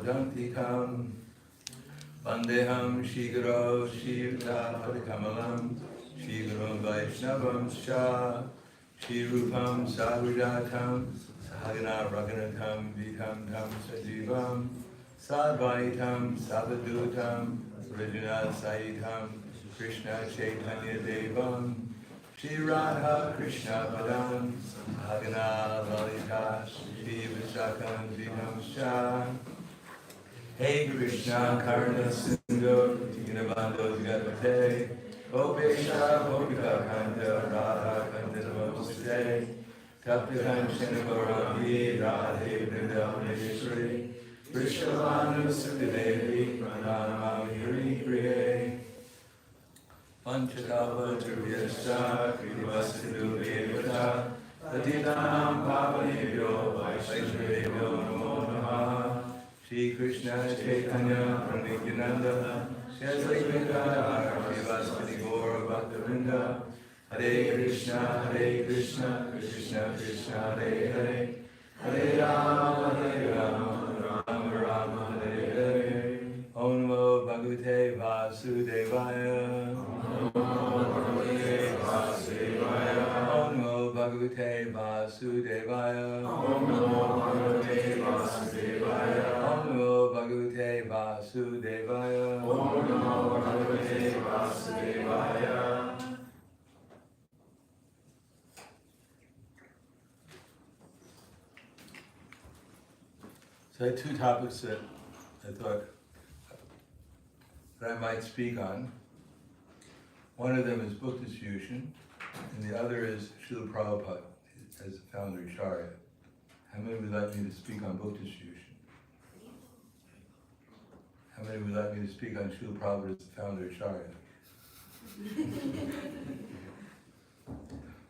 Dantikam Vandeham Shiguro Shivta Padikamalam Shigurum Vaishnavam Sha Shirupam Sahujatam Sahagana Raganatam Vitam Tam Sajivam Sadvaitam Savadutam Rajana Saitam Krishna Chaitanya Devam Shri Radha Krishna Padam Bhagana Lalita Shri Vishakam Vitam Shah Hey Krishna Karna Sindhu Dinabando Jagate Gopesha Gopika Kanta Radha Kanta Namaste Taptakan Shinagarangi Radhe Vrindavneshwari Vrishabhanu Sukhadevi Pranamami Hari Priye Panchakava Trivyascha Krivasidu Devata Tatitanam Pavanebhyo Vaishnavebhyo Namo Namaha Shri Krishna Chaitanya Pranityananda Shri Advaita Srivastava Gaura Bhaktivinoda Hare Krishna Krishna Krishna Hare Hare Hare Rama Rama Hare Hare Om Namo Bhagavate Vasudevaya Om Namo Bhagavate Vasudevaya Om Namo Bhagavate Vasudevaya Om Namo Bhagavate Vasudevaya Om Namo Bhagavate Vasudevaya. So I had two topics that I thought that I might speak on. One of them is book distribution, and the other is Srila Prabhupada as the founder of Acharya. How many would like me to speak on book distribution? How many would like me to speak on Srila Prabhupada as the founder of Acharya?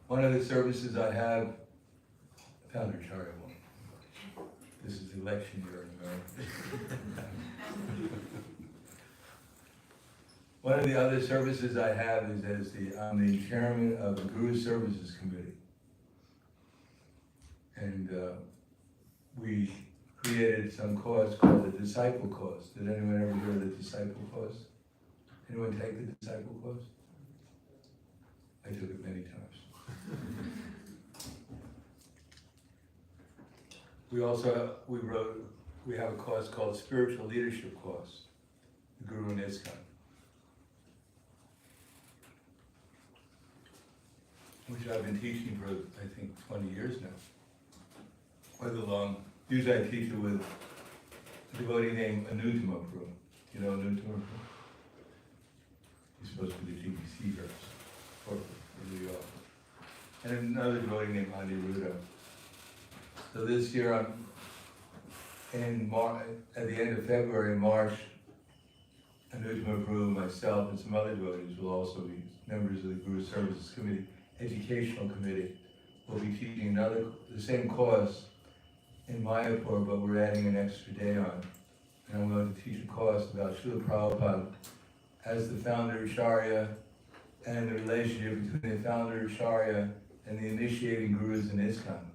One of the services I have, founder of Acharya one. This is the election year in America. One of the other services I have is I'm the chairman of the Guru Services Committee. And we created some course called the Disciple Course. Did anyone ever hear of the Disciple Course? Anyone take the Disciple Course? I took it many times. We have a course called Spiritual Leadership Course, the Guru and ISKCON, which I've been teaching for, I think, 20 years now. Quite a long. Usually I teach it with a devotee named Anutama Prabhu. You know Anutama Prabhu? He's supposed to be the GBC reps for New York. And another devotee named Aniruddha. So this year I'm at the end of February, March, Anutama Prabhu, myself, and some other devotees will also be members of the Guru Services Committee, Educational Committee. We'll be teaching the same course in Mayapur, but we're adding an extra day on. And I'm going to teach a course about Srila Prabhupada as the founder of Acharya and the relationship between the founder of Acharya and the initiating gurus in ISKCON.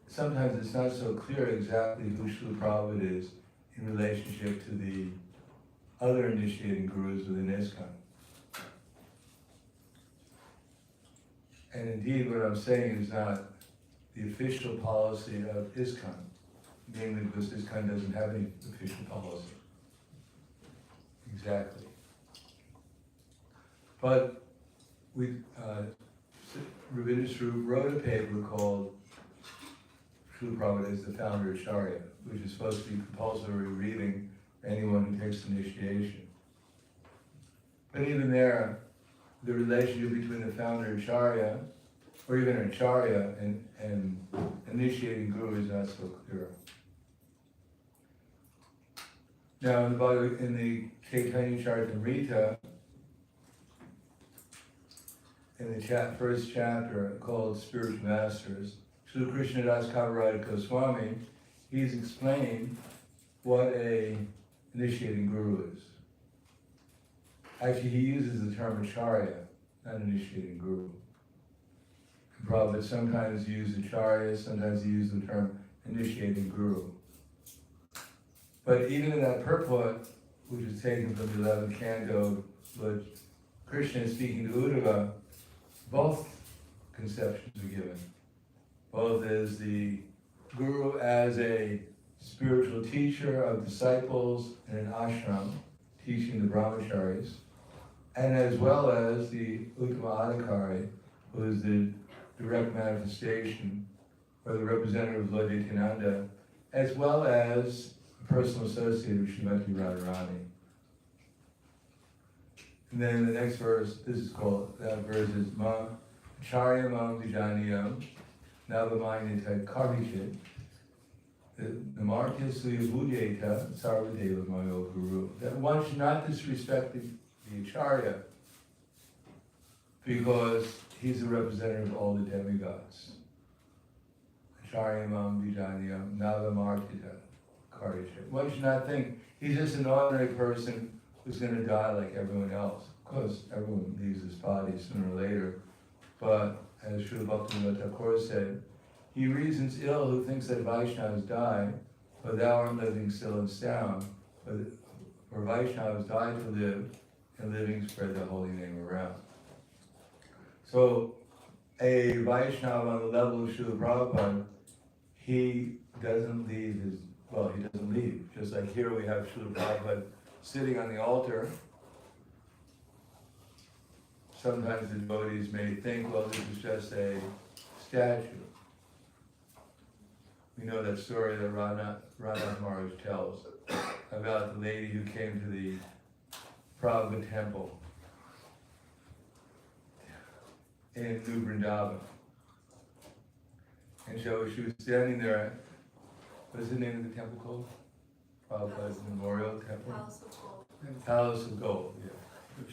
Sometimes it's not so clear exactly who Srila Prabhupada is in relationship to the other initiating gurus within ISKCON. And indeed, what I'm saying is not the official policy of ISKCON, mainly because ISKCON doesn't have any official policy. Exactly. But Ravindra Swarup wrote a paper called Srila Prabhupada is the founder of Acharya, which is supposed to be compulsory reading for anyone who takes initiation. But even there, the relationship between the founder of Acharya, or even Acharya and initiating guru is not so clear. Now in the Chaitanya Charitamrita, in the first chapter called Spiritual Masters, Srila Krishnadas Kaviraj Goswami, he's explained what a initiating guru is. Actually, he uses the term Acharya, not initiating guru. And Prabhupada sometimes used acharya, sometimes he used the term initiating guru. But even in that purport, which is taken from the 11th canto, but Krishna is speaking to Uddhava, both conceptions are given. Both as the guru as a spiritual teacher of disciples in an ashram, teaching the brahmacharis, and as well as the Uttama Adhikari, who is the direct manifestation, or the representative of Lord Nityananda, as well as a personal associate of Srimati Radharani. And then the next verse, that verse is Ma Charya Mam Vijaniyam Navamanyata Karvichit Namartya Suyabhudyeta Sarvadeva Mayo Guru. That one should not disrespect the Acharya because he's a representative of all the demigods. Acharya Mam Vijaniyam Navamartya Karvichit. One should not think he's just an ordinary person who's going to die like everyone else. Of course, everyone leaves this body sooner or later. But as Srila Bhaktivinoda Thakur said, he reasons ill who thinks that Vaishnavas die, but thou art living still and sound. For Vaishnavas die to live, and living spread the holy name around. So, a Vaishnava on the level of Srila Prabhupada, he doesn't leave he doesn't leave. Just like here we have Srila Prabhupada sitting on the altar. Sometimes the devotees may think, well, this is just a statue. We know that story that Radha Maharaj tells about the lady who came to the Prabhupada temple in New Vrindavan. And so she was standing there. What's the name of the temple called? Prabhupada's Memorial Temple? Palace of Gold. Palace of Gold, yeah.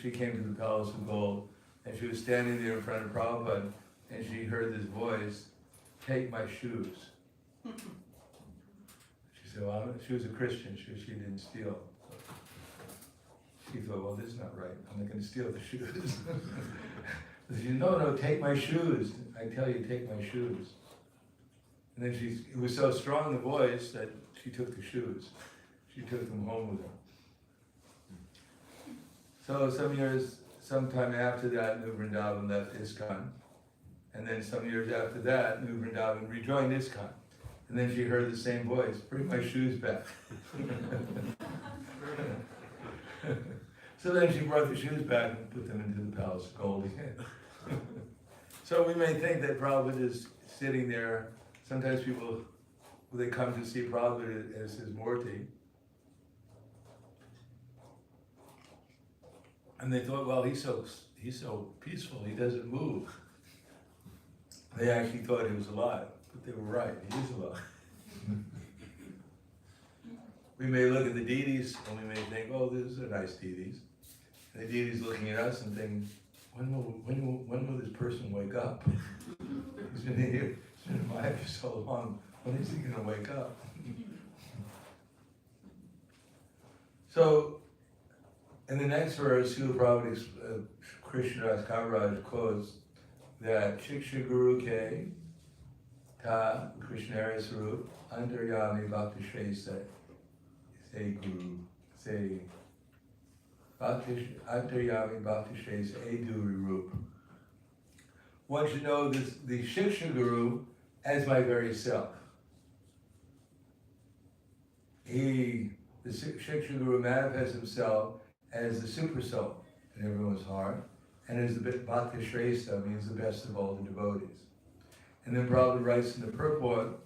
She came to the Palace of Gold, and she was standing there in front of Prabhupada, and she heard this voice, "Take my shoes." She said, well, she was a Christian, she didn't steal. She thought, well, this is not right, I'm not going to steal the shoes. She said, no, take my shoes. I tell you, take my shoes. And then it was so strong, the voice, that she took the shoes. She took them home with her. So sometime after that, New Vrindavan left ISKCON. And then some years after that, New Vrindavan rejoined ISKCON. And then she heard the same voice, bring my shoes back. So then she brought the shoes back and put them into the Palace of Gold again. So we may think that Prabhupada is sitting there. Sometimes people, they come to see Prabhupada as his Murti. And they thought, well, he's so peaceful, he doesn't move. They actually thought he was alive, but they were right, he is alive. We may look at the deities and we may think, oh, these are nice deities. And the deity's looking at us and thinking, when will this person wake up? He's been here, he's been alive for so long, when is he going to wake up? So, in the next verse, Srila Prabhupada, Krishnadas Kaviraj quotes that Shiksha Guru Ke Ta Krishnara Sarup Antaryami Bhakti Shesa Say Guru Say Antaryami Bhakti Shesa Eduri Rup. One should know this, the Shiksha Guru as my very self. The Shiksha Guru manifests himself as the super soul in everyone's heart, and as the Bhakti Shrestha, means the best of all the devotees. And then Prabhupada writes in the purport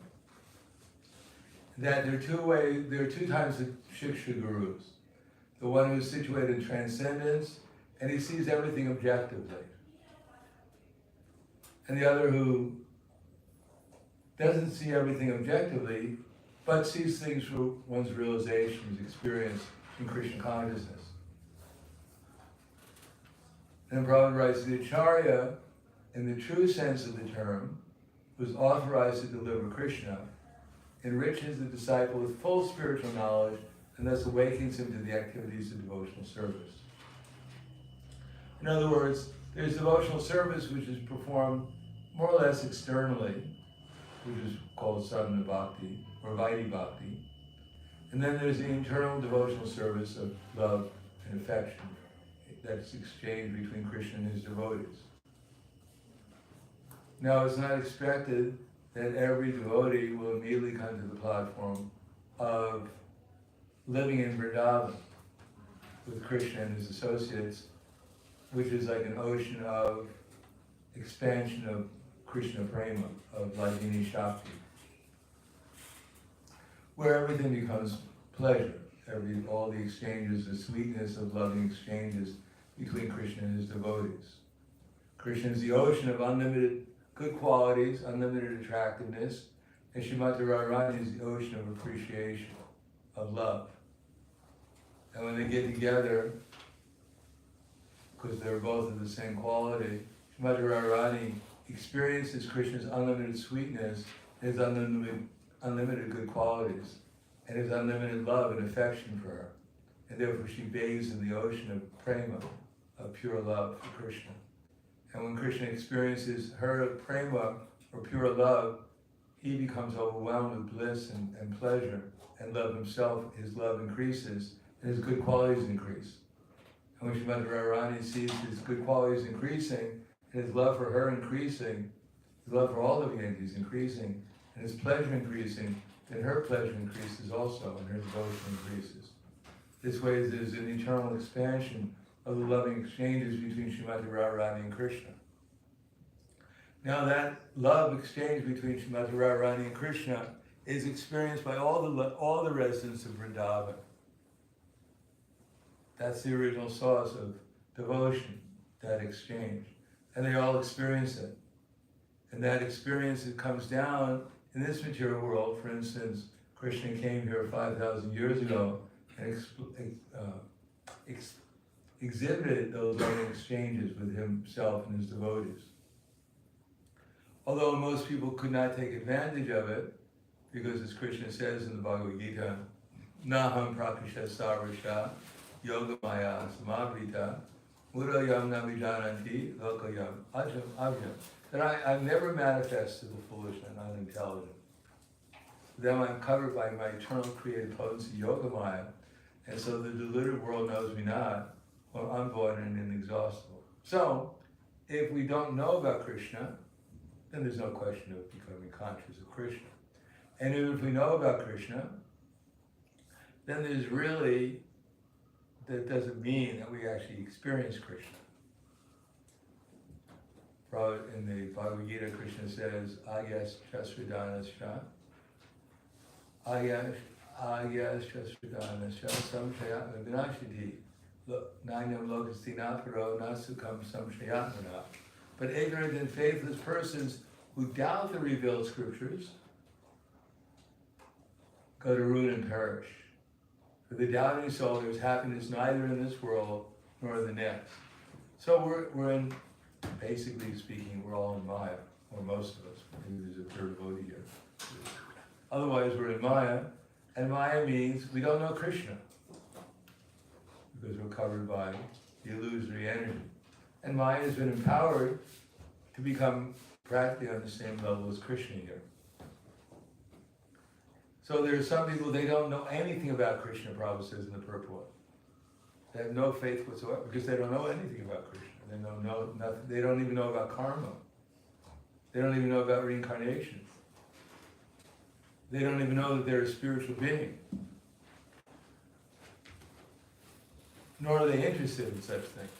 that there are two types of Shiksha Gurus. The one who is situated in transcendence, and he sees everything objectively. And the other who doesn't see everything objectively, but sees things through one's realizations, experience in Krishna consciousness. And Prabhupada writes, the Acharya, in the true sense of the term, who is authorized to deliver Krishna, enriches the disciple with full spiritual knowledge and thus awakens him to the activities of devotional service. In other words, There's devotional service, which is performed more or less externally, which is called sadhana bhakti or vaidhi bhakti. And then there's the internal devotional service of love and affection that's exchanged between Krishna and his devotees. Now, it's not expected that every devotee will immediately come to the platform of living in Vrindavan with Krishna and his associates, which is like an ocean of expansion of Krishna prema, of Lagini Shakti, where everything becomes pleasure, all the exchanges, the sweetness of loving exchanges between Krishna and his devotees. Krishna is the ocean of unlimited good qualities, unlimited attractiveness, and Srimati Radharani is the ocean of appreciation, of love. And when they get together, because they're both of the same quality, Srimati Radharani experiences Krishna's unlimited sweetness, his unlimited good qualities, and his unlimited love and affection for her. And therefore she bathes in the ocean of prema, of pure love for Krishna. And when Krishna experiences her prema, or pure love, he becomes overwhelmed with bliss and pleasure, and love himself, his love increases, and his good qualities increase. And when Srimati Radharani sees his good qualities increasing, and his love for her increasing, his love for all living entities increasing, and his pleasure increasing, then her pleasure increases also, and her devotion increases. This way there's an eternal expansion of the loving exchanges between Srimati Radharani and Krishna. Now that love exchange between Srimati Radharani and Krishna is experienced by all the residents of Vrindavan. That's the original source of devotion, that exchange. And they all experience it. And that experience, it comes down in this material world. For instance, Krishna came here 5,000 years ago and exhibited those loving exchanges with himself and his devotees. Although most people could not take advantage of it, because as Krishna says in the Bhagavad Gita, Naham prakrisha sarvasha yogamaya samavrita mudayam navijananti lokayam ajam avjam. That I've never manifested the foolish and unintelligent. Then I'm covered by my eternal creative potency, yogamaya, and so the deluded world knows me not, or unborn and inexhaustible. So, if we don't know about Krishna, then there's no question of becoming conscious of Krishna. And if we know about Krishna, then there's really, that doesn't mean that we actually experience Krishna. In the Bhagavad Gita, Krishna says, Ayas chasridanasya, Ayas chasridanasya, samshayatma vinashiti, nanyam lokastinaparo nasukam samshayatmana. But ignorant and faithless persons who doubt the revealed scriptures go to ruin and perish. For the doubting soul, there is happiness neither in this world nor in the next. So we're in, basically speaking, we're all in Maya, or most of us. Maybe there's a third devotee here. Otherwise, we're in Maya, and Maya means we don't know Krishna, because we're covered by the illusory energy. And Maya has been empowered to become practically on the same level as Krishna here. So there are some people, they don't know anything about Krishna, Prabhupada says in the purport. They have no faith whatsoever, because they don't know anything about Krishna. They don't know nothing. They don't even know about karma. They don't even know about reincarnation. They don't even know that they're a spiritual being. Nor are they interested in such things.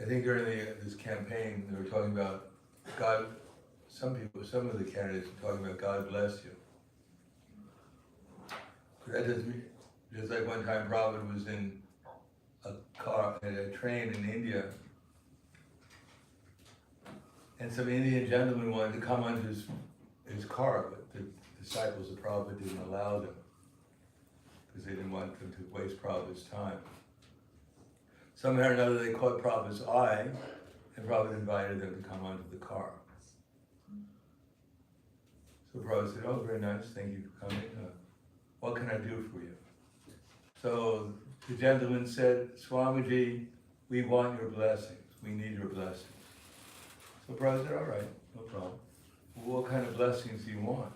I think during this campaign, they were talking about God. Some of the candidates were talking about God bless you. That doesn't mean, just like one time Prabhupada was in a train in India, and some Indian gentleman wanted to come onto his car, but the disciples of Prabhupada didn't allow them, because they didn't want them to waste Prabhupada's time. Somehow or another they caught Prabhupada's eye, and Prabhupada invited them to come onto the car. So Prabhupada said, oh, very nice, thank you for coming. What can I do for you? So the gentleman said, Swamiji, we want your blessings. We need your blessings. So Prabhupada said, all right, no problem. Well, what kind of blessings do you want?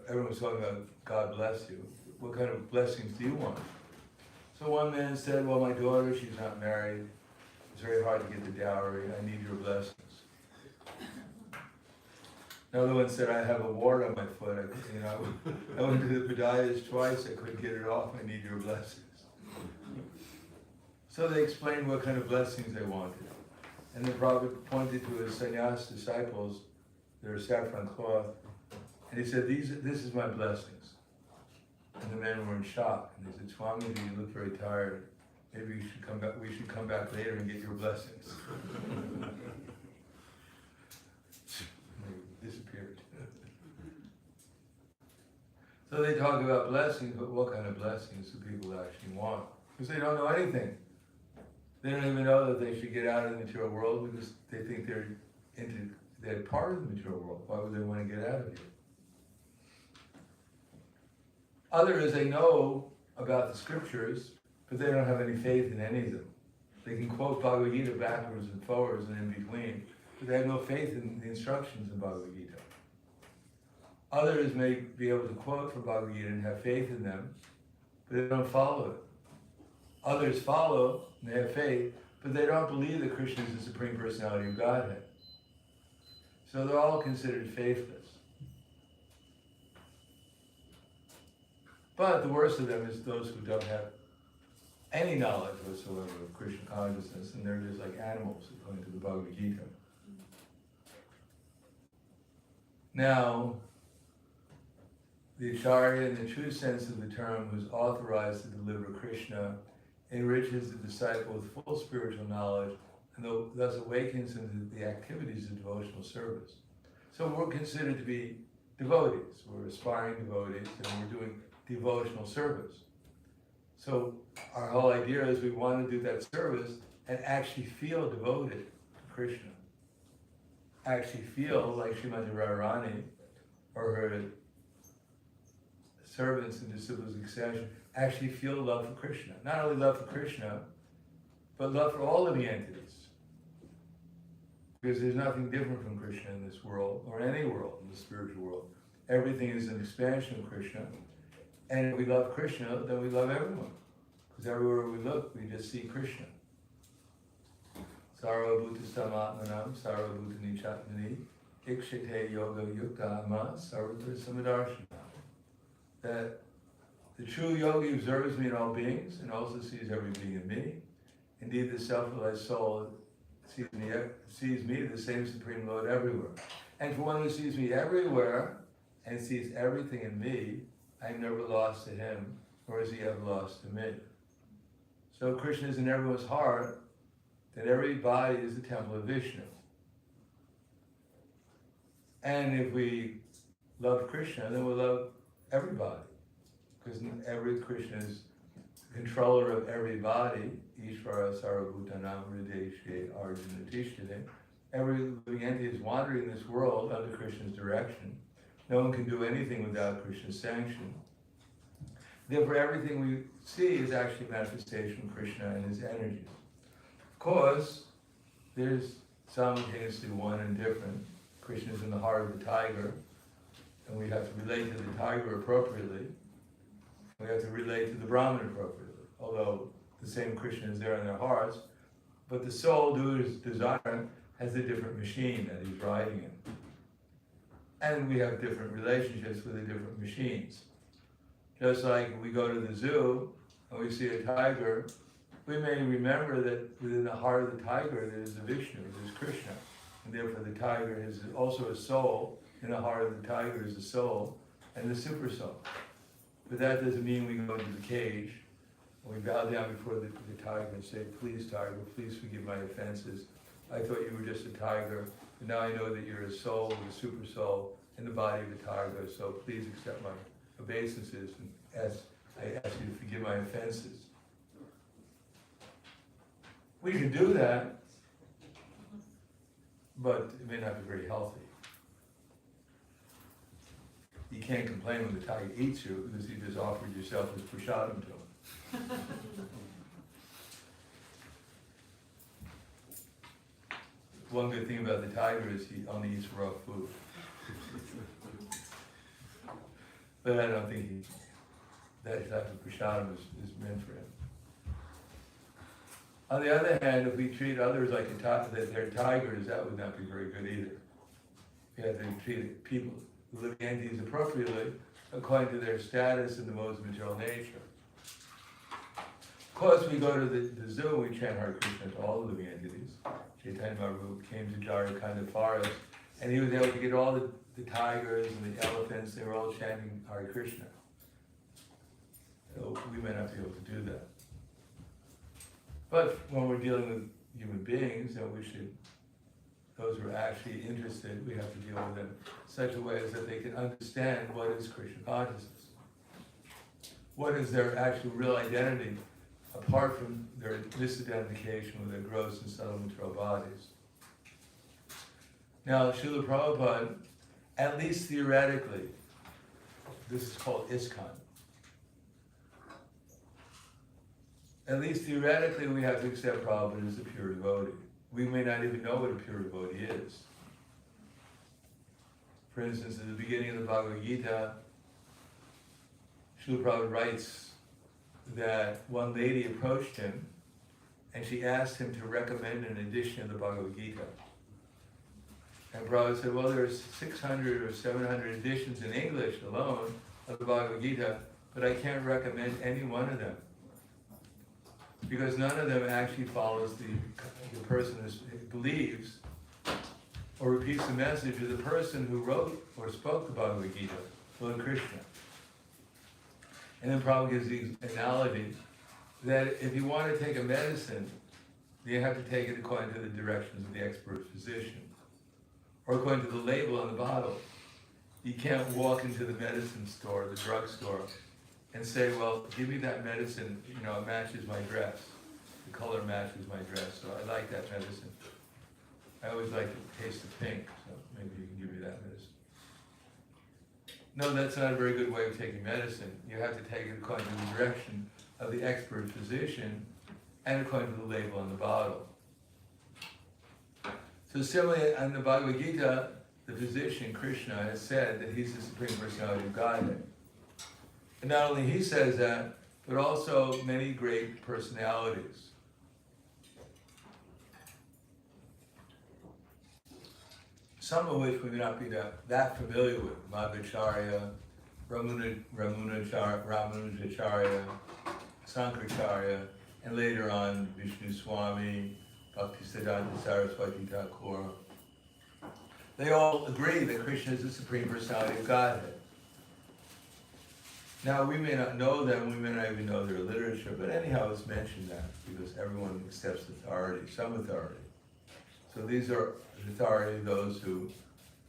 Everyone's talking about God bless you. What kind of blessings do you want? So one man said, well, my daughter, she's not married. It's very hard to get the dowry. I need your blessings. Another one said, I have a wart on my foot. I went to the podiatrist twice. I couldn't get it off. I need your blessings. So they explained what kind of blessings they wanted. And the Prabhupada pointed to his sannyas disciples, their saffron cloth, and he said, this is my blessings. And the men were in shock. And they said, Swami, you look very tired. Maybe we should come back later and get your blessings. They disappeared. So they talk about blessings, but what kind of blessings do people actually want? Because they don't know anything. They don't even know that they should get out of the material world because they think they're part of the material world. Why would they want to get out of it? Others, they know about the scriptures, but they don't have any faith in any of them. They can quote Bhagavad Gita backwards and forwards and in between, but they have no faith in the instructions in Bhagavad Gita. Others may be able to quote from Bhagavad Gita and have faith in them, but they don't follow it. Others follow, and they have faith, but they don't believe that Krishna is the Supreme Personality of Godhead. So they're all considered faithless. But the worst of them is those who don't have any knowledge whatsoever of Krishna consciousness, and they're just like animals according to the Bhagavad Gita. Now, the Acharya, in the true sense of the term, who is authorized to deliver Krishna, enriches the disciple with full spiritual knowledge, and thus awakens him to the activities of devotional service. So we're considered to be devotees. We're aspiring devotees, and we're doing devotional service. So our whole idea is we want to do that service and actually feel devoted to Krishna. Actually feel like Srimati Radharani or her servants and disciples of succession actually feel love for Krishna. Not only love for Krishna, but love for all living entities. Because there's nothing different from Krishna in this world, or any world, in the spiritual world. Everything is an expansion of Krishna. And if we love Krishna, then we love everyone. Because everywhere we look, we just see Krishna. Sarva Bhutastam Sarva Bhutani Chatmani, Ikshate Yoga Yukta Ama, Sarva Samadarshana. That the true yogi observes me in all beings and also sees every being in me. Indeed, the self-realized soul sees me, the same Supreme Lord, everywhere. And for one who sees me everywhere and sees everything in me, I am never lost to him, nor is he ever lost to me. So Krishna is in everyone's heart, that every body is the temple of Vishnu. And if we love Krishna, then we'll love everybody. Because every Krishna is the controller of every body. Ishvara Sarvabhutanam Hrideshe Arjuna Tishtade. Every living entity is wandering in this world under Krishna's direction. No one can do anything without Krishna's sanction. Therefore, everything we see is actually a manifestation of Krishna and his energies. Of course, there's simultaneously one and different. Krishna is in the heart of the tiger, and we have to relate to the tiger appropriately. We have to relate to the Brahman appropriately, although the same Krishna is there in their hearts, but the soul, due to his desire, has a different machine that he's riding in. And we have different relationships with the different machines. Just like we go to the zoo and we see a tiger, we may remember that within the heart of the tiger there is a Vishnu, there's Krishna. And therefore the tiger is also a soul. In the heart of the tiger is a soul and the super soul. But that doesn't mean we go into the cage and we bow down before the tiger and say, please tiger, please forgive my offenses. I thought you were just a tiger, but now I know that you're a soul, a super soul, in the body of a tiger, so please accept my obeisances and I ask you to forgive my offenses. We can do that, but it may not be very healthy. can't complain when the tiger eats you because you just offered yourself as prasadam to him. One good thing about the tiger is he only eats raw food. But I don't think that type of prasadam is meant for him. On the other hand, if we treat others like they're tigers, that would not be very good either. We have to treat people, living entities, appropriately according to their status in the modes of material nature. Of course, we go to the zoo, we chant Hare Krishna to all the living entities. Chaitanya Mahaprabhu came to Jharkhand forest, and he was able to get all the tigers and the elephants, they were all chanting Hare Krishna. So we may not be able to do that. But when we're dealing with human beings, those who are actually interested, we have to deal with them in such a way as that they can understand what is Krishna consciousness. What is their actual real identity, apart from their misidentification with their gross and subtle material bodies. Now, Srila Prabhupada, at least theoretically, this is called ISKCON. At least theoretically, we have to accept Prabhupada as a pure devotee. We may not even know what a pure devotee is. For instance, at the beginning of the Bhagavad Gita, Srila Prabhupada writes that one lady approached him and she asked him to recommend an edition of the Bhagavad Gita. And Prabhupada said, well, there's 600 or 700 editions in English alone of the Bhagavad Gita, but I can't recommend any one of them. Because none of them actually follows the person who believes or repeats the message of the person who wrote or spoke the Bhagavad Gita, Lord Krishna. And then Prabhupada gives the analogy that if you want to take a medicine, you have to take it according to the directions of the expert physician, or according to the label on the bottle. You can't walk into the medicine store, the drugstore, and say, well, give me that medicine, it matches my dress. The color matches my dress, so I like that medicine. I always like the taste of pink, so maybe you can give me that medicine. No, that's not a very good way of taking medicine. You have to take it according to the direction of the expert physician and according to the label on the bottle. So similarly, in the Bhagavad Gita, the physician, Krishna, has said that he's the Supreme Personality of Godhead. And not only he says that, but also many great personalities. Some of which we may not be that familiar with. Madhvacharya, Ramanujacharya, Sankaracharya, and later on Vishnu Swami, Bhaktisiddhanta Saraswati Thakur. They all agree that Krishna is the Supreme Personality of Godhead. Now, we may not know them, we may not even know their literature, but anyhow, it's mentioned that because everyone accepts authority, some authority. So these are the authority of those who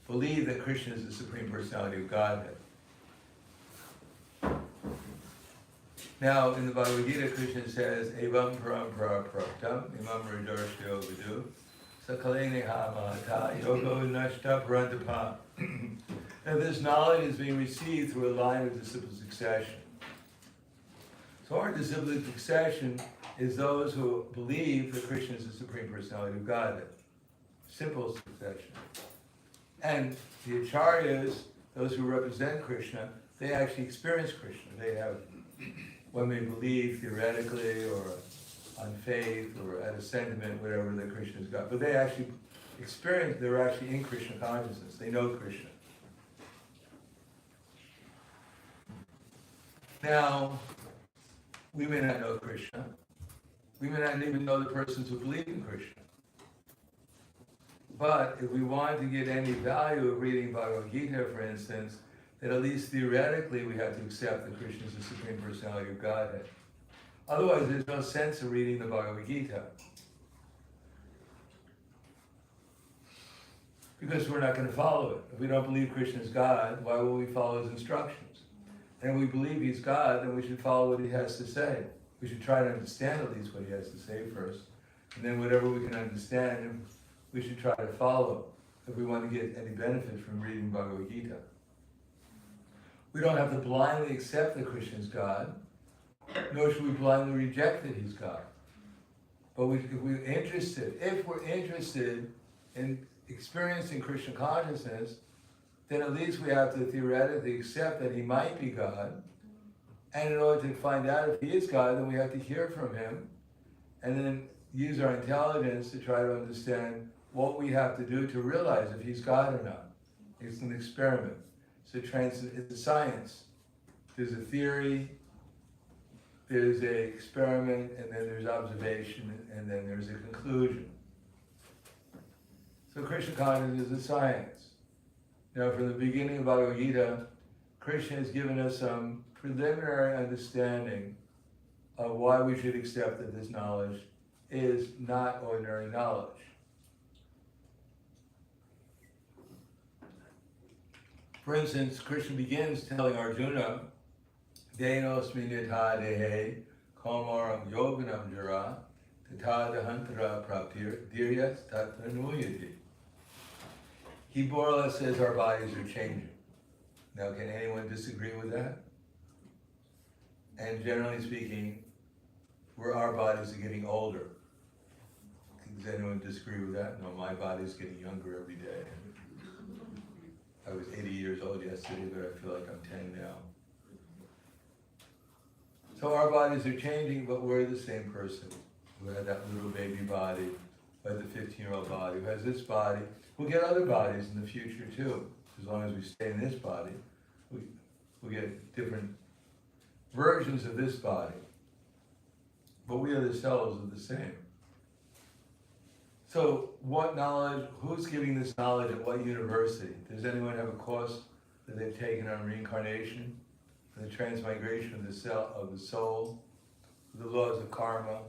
believe that Krishna is the Supreme Personality of Godhead. Now, in the Bhagavad Gita, Krishna says, Evam parampara praptam imam ridarshyo vidu sakalene ha mahata yogo nashta parantapa. And this knowledge is being received through a line of disciple succession. So our disciple succession is those who believe that Krishna is the Supreme Personality of Godhead. Simple succession. And the acharyas, those who represent Krishna, they actually experience Krishna. They have, one may believe theoretically or on faith or at a sentiment, whatever, that Krishna is God. But they actually experience, they're actually in Krishna consciousness. They know Krishna. Now, we may not know Krishna. We may not even know the persons who believe in Krishna. But if we want to get any value of reading Bhagavad Gita, for instance, then at least theoretically we have to accept that Krishna is the Supreme Personality of Godhead. Otherwise, there's no sense of reading the Bhagavad Gita. Because we're not going to follow it. If we don't believe Krishna is God, why will we follow his instructions? And if we believe he's God, then we should follow what he has to say. We should try to understand at least what he has to say first. And then whatever we can understand, we should try to follow if we want to get any benefit from reading Bhagavad Gita. We don't have to blindly accept that Krishna is God, nor should we blindly reject that he's God. But if we're interested in experiencing Krishna consciousness, then at least we have to theoretically accept that he might be God. And in order to find out if he is God, then we have to hear from him, and then use our intelligence to try to understand what we have to do to realize if he's God or not. It's an experiment. It's a science. There's a theory, there's an experiment, and then there's observation, and then there's a conclusion. So Krishna consciousness is a science. Now, from the beginning of Bhagavata, Krishna has given us some preliminary understanding of why we should accept that this knowledge is not ordinary knowledge. For instance, Krishna begins telling Arjuna, Denosmi nitha dehe komaram yoganam jara tata dahantara praptir diryas tatra nuyati. He more or less says our bodies are changing. Now, can anyone disagree with that? And generally speaking, our bodies are getting older. Does anyone disagree with that? No, my body's getting younger every day. I was 80 years old yesterday, but I feel like I'm 10 now. So our bodies are changing, but we're the same person who had that little baby body, who had the 15-year-old body, who has this body. We'll get other bodies in the future too. As long as we stay in this body, we'll get different versions of this body. But we ourselves are the same. So what knowledge, who's giving this knowledge at what university? Does anyone have a course that they've taken on reincarnation, the transmigration of the soul, the laws of karma,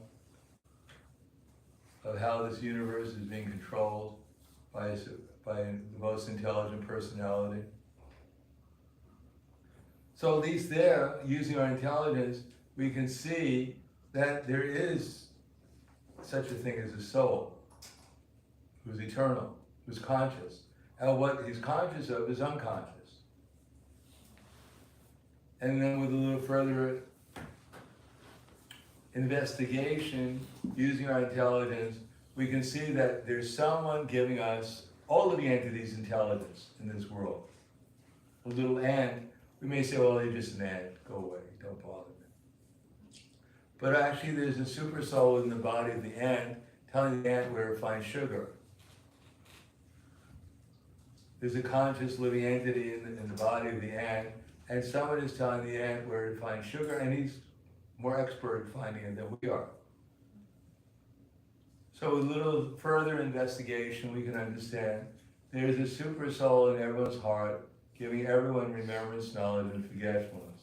of how this universe is being controlled by the most intelligent personality? So at least there, using our intelligence, we can see that there is such a thing as a soul, who's eternal, who's conscious. And what he's conscious of is unconscious. And then with a little further investigation, using our intelligence, we can see that there's someone giving us, all of the entities, intelligence in this world. A little ant, we may say, well, they're just an ant, go away, don't bother me. But actually there's a super soul in the body of the ant, telling the ant where to find sugar. There's a conscious living entity in the body of the ant, and someone is telling the ant where to find sugar, and he's more expert at finding it than we are. So with a little further investigation, we can understand there's a super soul in everyone's heart, giving everyone remembrance, knowledge, and forgetfulness.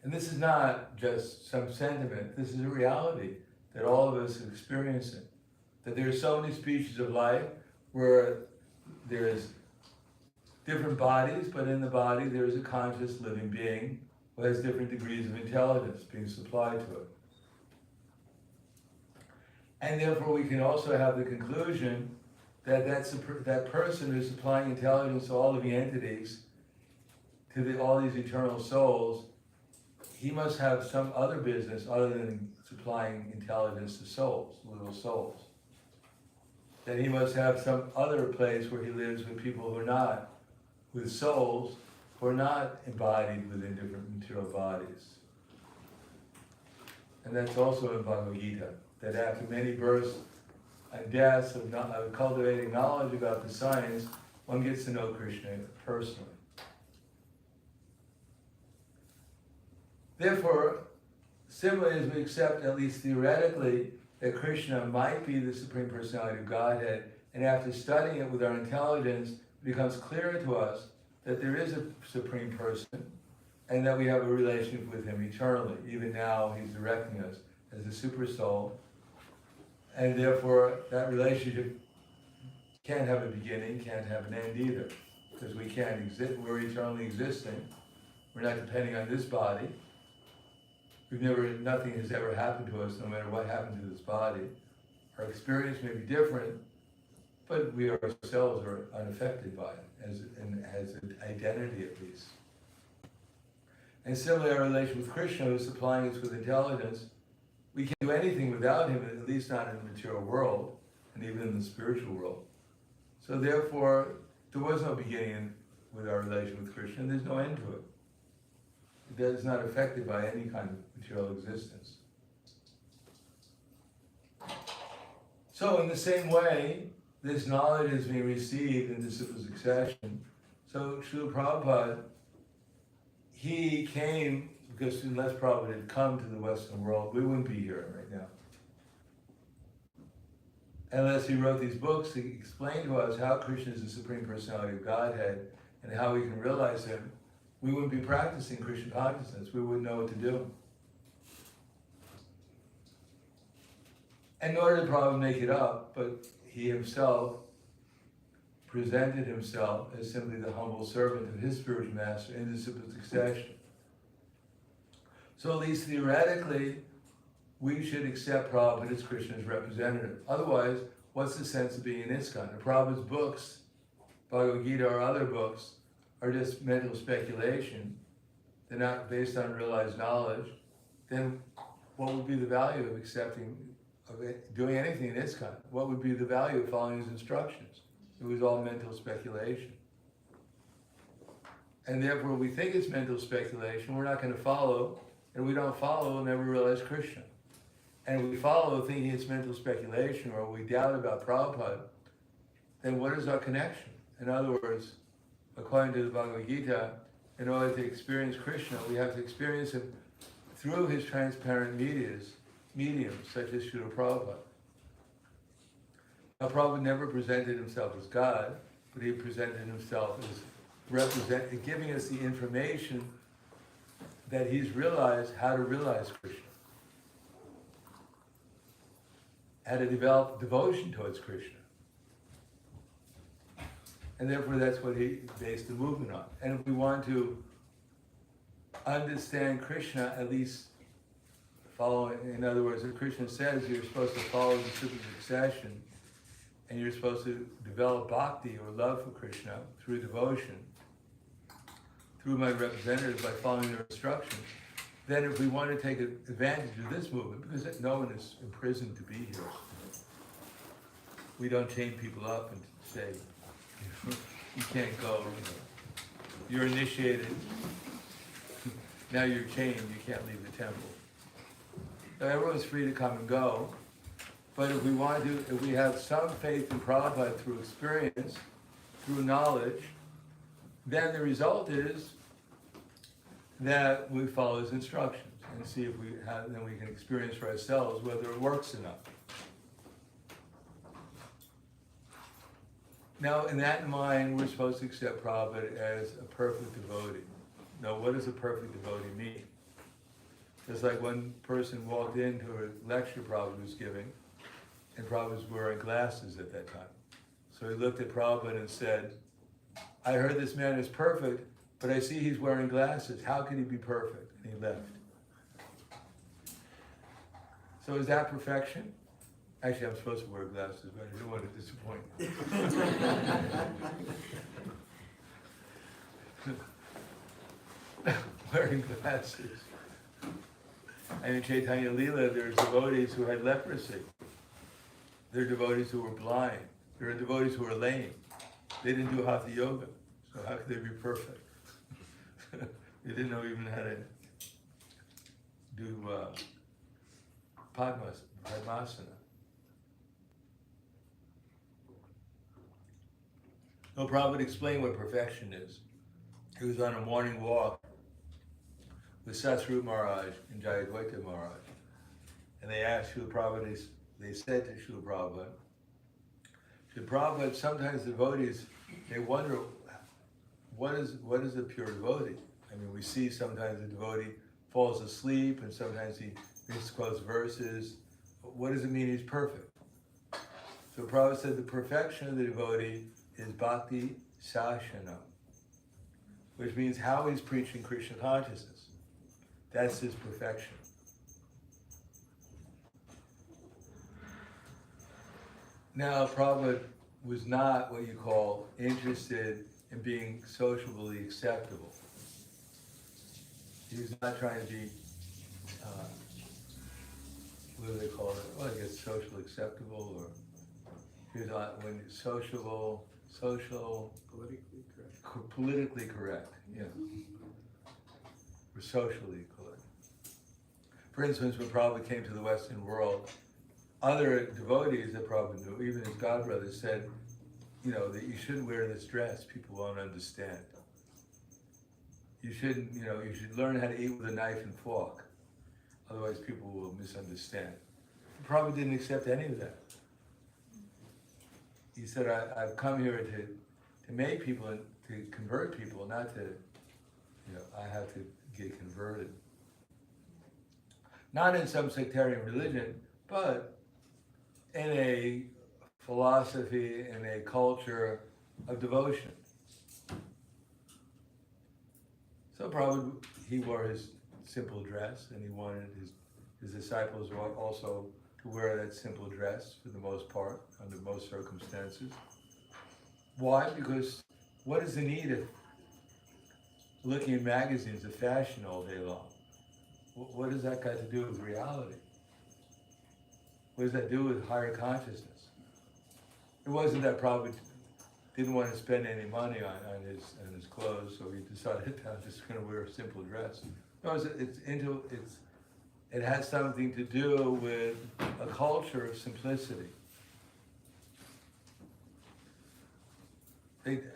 And this is not just some sentiment, this is a reality that all of us are experiencing. That there are so many species of life where there is different bodies, but in the body there is a conscious living being who has different degrees of intelligence being supplied to it. And therefore we can also have the conclusion that that person who's supplying intelligence to all living entities, to all these eternal souls, he must have some other business other than supplying intelligence to souls, little souls. That he must have some other place where he lives with people who are not, with souls who are not embodied within different material bodies. And that's also in Bhagavata, that after many births and deaths of cultivating knowledge about the science, one gets to know Krishna personally. Therefore, similarly as we accept, at least theoretically, that Krishna might be the Supreme Personality of Godhead, and after studying it with our intelligence, it becomes clear to us that there is a Supreme Person, and that we have a relationship with him eternally. Even now, he's directing us as a super soul, and therefore that relationship can't have a beginning, can't have an end either, because we can't exist, we're eternally existing, we're not depending on this body. Nothing has ever happened to us, no matter what happened to this body. Our experience may be different, but we ourselves are unaffected by it as an identity at least. And similarly, our relation with Krishna, who's supplying us with intelligence, we can't do anything without him, at least not in the material world, and even in the spiritual world. So therefore, there was no beginning with our relation with Krishna, and there's no end to it. That is not affected by any kind of material existence. So in the same way, this knowledge is being received in disciple succession. So Srila Prabhupada, he came because unless Prabhupada had come to the Western world, we wouldn't be here right now. Unless he wrote these books to explain to us how Krishna is the Supreme Personality of Godhead and how we can realize him, we wouldn't be practicing Krishna consciousness. We wouldn't know what to do. And nor did Prabhupada make it up, but he himself presented himself as simply the humble servant of his spiritual master in disciple succession. So at least theoretically, we should accept Prabhupada as Krishna's representative. Otherwise, what's the sense of being in ISKCON? If Prabhupada's books, Bhagavad Gita or other books, are just mental speculation, they're not based on realized knowledge, then what would be the value of accepting, of doing anything in ISKCON? What would be the value of following his instructions? It was all mental speculation. And therefore, we think it's mental speculation, we're not going to follow, and we don't follow, we'll never realize Krishna. And we follow thinking it's mental speculation, or we doubt about Prabhupada, then what is our connection? In other words, according to the Bhagavad Gita, in order to experience Krishna, we have to experience him through his transparent mediums, such as Srila Prabhupada. Now, Prabhupada never presented himself as God, but he presented himself as giving us the information that he's realized how to realize Krishna, how to develop devotion towards Krishna. And therefore that's what he based the movement on. And if we want to understand Krishna, at least follow, in other words, if Krishna says you're supposed to follow the super succession, and you're supposed to develop bhakti or love for Krishna through devotion, through my representative by following their instructions, then if we want to take advantage of this movement, because no one is imprisoned to be here, we don't chain people up and say, you can't go, you're initiated, now you're chained, you can't leave the temple. So everyone's free to come and go, but if we want to, if we have some faith in Prabhupada through experience, through knowledge, then the result is that we follow his instructions and see if we have, then we can experience for ourselves whether it works enough. Now, in that in mind, we're supposed to accept Prabhupada as a perfect devotee. Now, what does a perfect devotee mean? Just like one person walked into a lecture Prabhupada was giving, and Prabhupada was wearing glasses at that time. So he looked at Prabhupada and said, I heard this man is perfect, but I see he's wearing glasses. How can he be perfect? And he left. So is that perfection? Actually, I'm supposed to wear glasses, but I don't want to disappoint. Wearing glasses. And in Chaitanya Leela, there's devotees who had leprosy. There are devotees who were blind. There are devotees who were lame. They didn't do hatha yoga, so how could they be perfect? They didn't know even how to do Padmasana. So Prabhupada explained what perfection is. He was on a morning walk with Satsvarup Maharaj and Jayadvaita Maharaj. And they asked Srila Prabhupada, they said to Srila Prabhupada, Srila Prabhupada, sometimes devotees, they wonder, what is a pure devotee? I mean, we see sometimes the devotee falls asleep and sometimes he misquotes verses. What does it mean he's perfect? So Prabhupada said the perfection of the devotee is bhakti sashanam, which means how he's preaching Krishna consciousness. That's his perfection. Now, Prabhupada was not what you call interested and being sociably acceptable. He was not trying to be, what do they call it? Well, I guess social acceptable, or he was not, when social, politically correct, yeah. Or socially correct. For instance, when Prabhupada came to the Western world, other devotees that Prabhupada knew, even his godbrother, said, that you shouldn't wear this dress, people won't understand. You shouldn't, you should learn how to eat with a knife and fork, otherwise people will misunderstand. Prabhupada didn't accept any of that. He said, I've come here to make people, and to convert people, not to, I have to get converted. Not in some sectarian religion, but in a philosophy, in a culture of devotion. So Prabhupada, he wore his simple dress, and he wanted his disciples also to wear that simple dress for the most part, under most circumstances. Why? Because what is the need of looking at magazines of fashion all day long? What does that got to do with reality? What does that do with higher consciousness? It wasn't that Prabhupada didn't want to spend any money on his clothes, so he decided I'm just going to wear a simple dress. No, it has something to do with a culture of simplicity.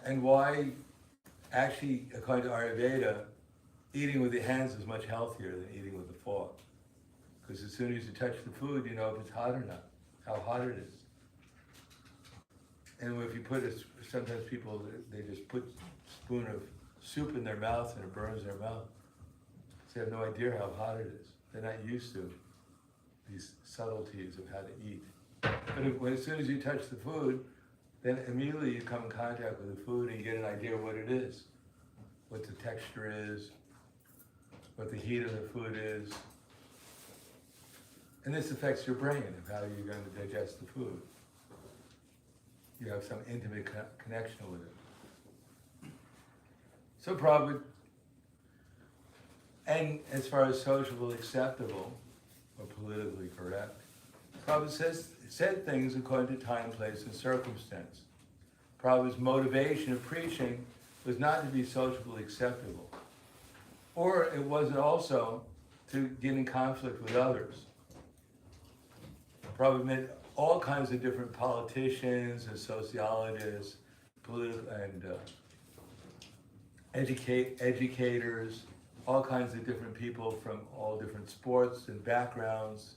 And why, actually, according to Ayurveda, eating with the hands is much healthier than eating with a fork. Because as soon as you touch the food, you know if it's hot or not, how hot it is. And if you sometimes people, they just put a spoon of soup in their mouth and it burns their mouth. So they have no idea how hot it is. They're not used to these subtleties of how to eat. But as soon as you touch the food, then immediately you come in contact with the food and you get an idea of what it is, what the texture is, what the heat of the food is. And this affects your brain of how you're going to digest the food. You have some intimate connection with it. So Prabhupada, and as far as socially acceptable or politically correct, Prabhupada said things according to time, place, and circumstance. Prabhupada's motivation of preaching was not to be socially acceptable, or it wasn't also to get in conflict with others. Prabhupada met all kinds of different politicians and sociologists, and educators, all kinds of different people from all different sports and backgrounds.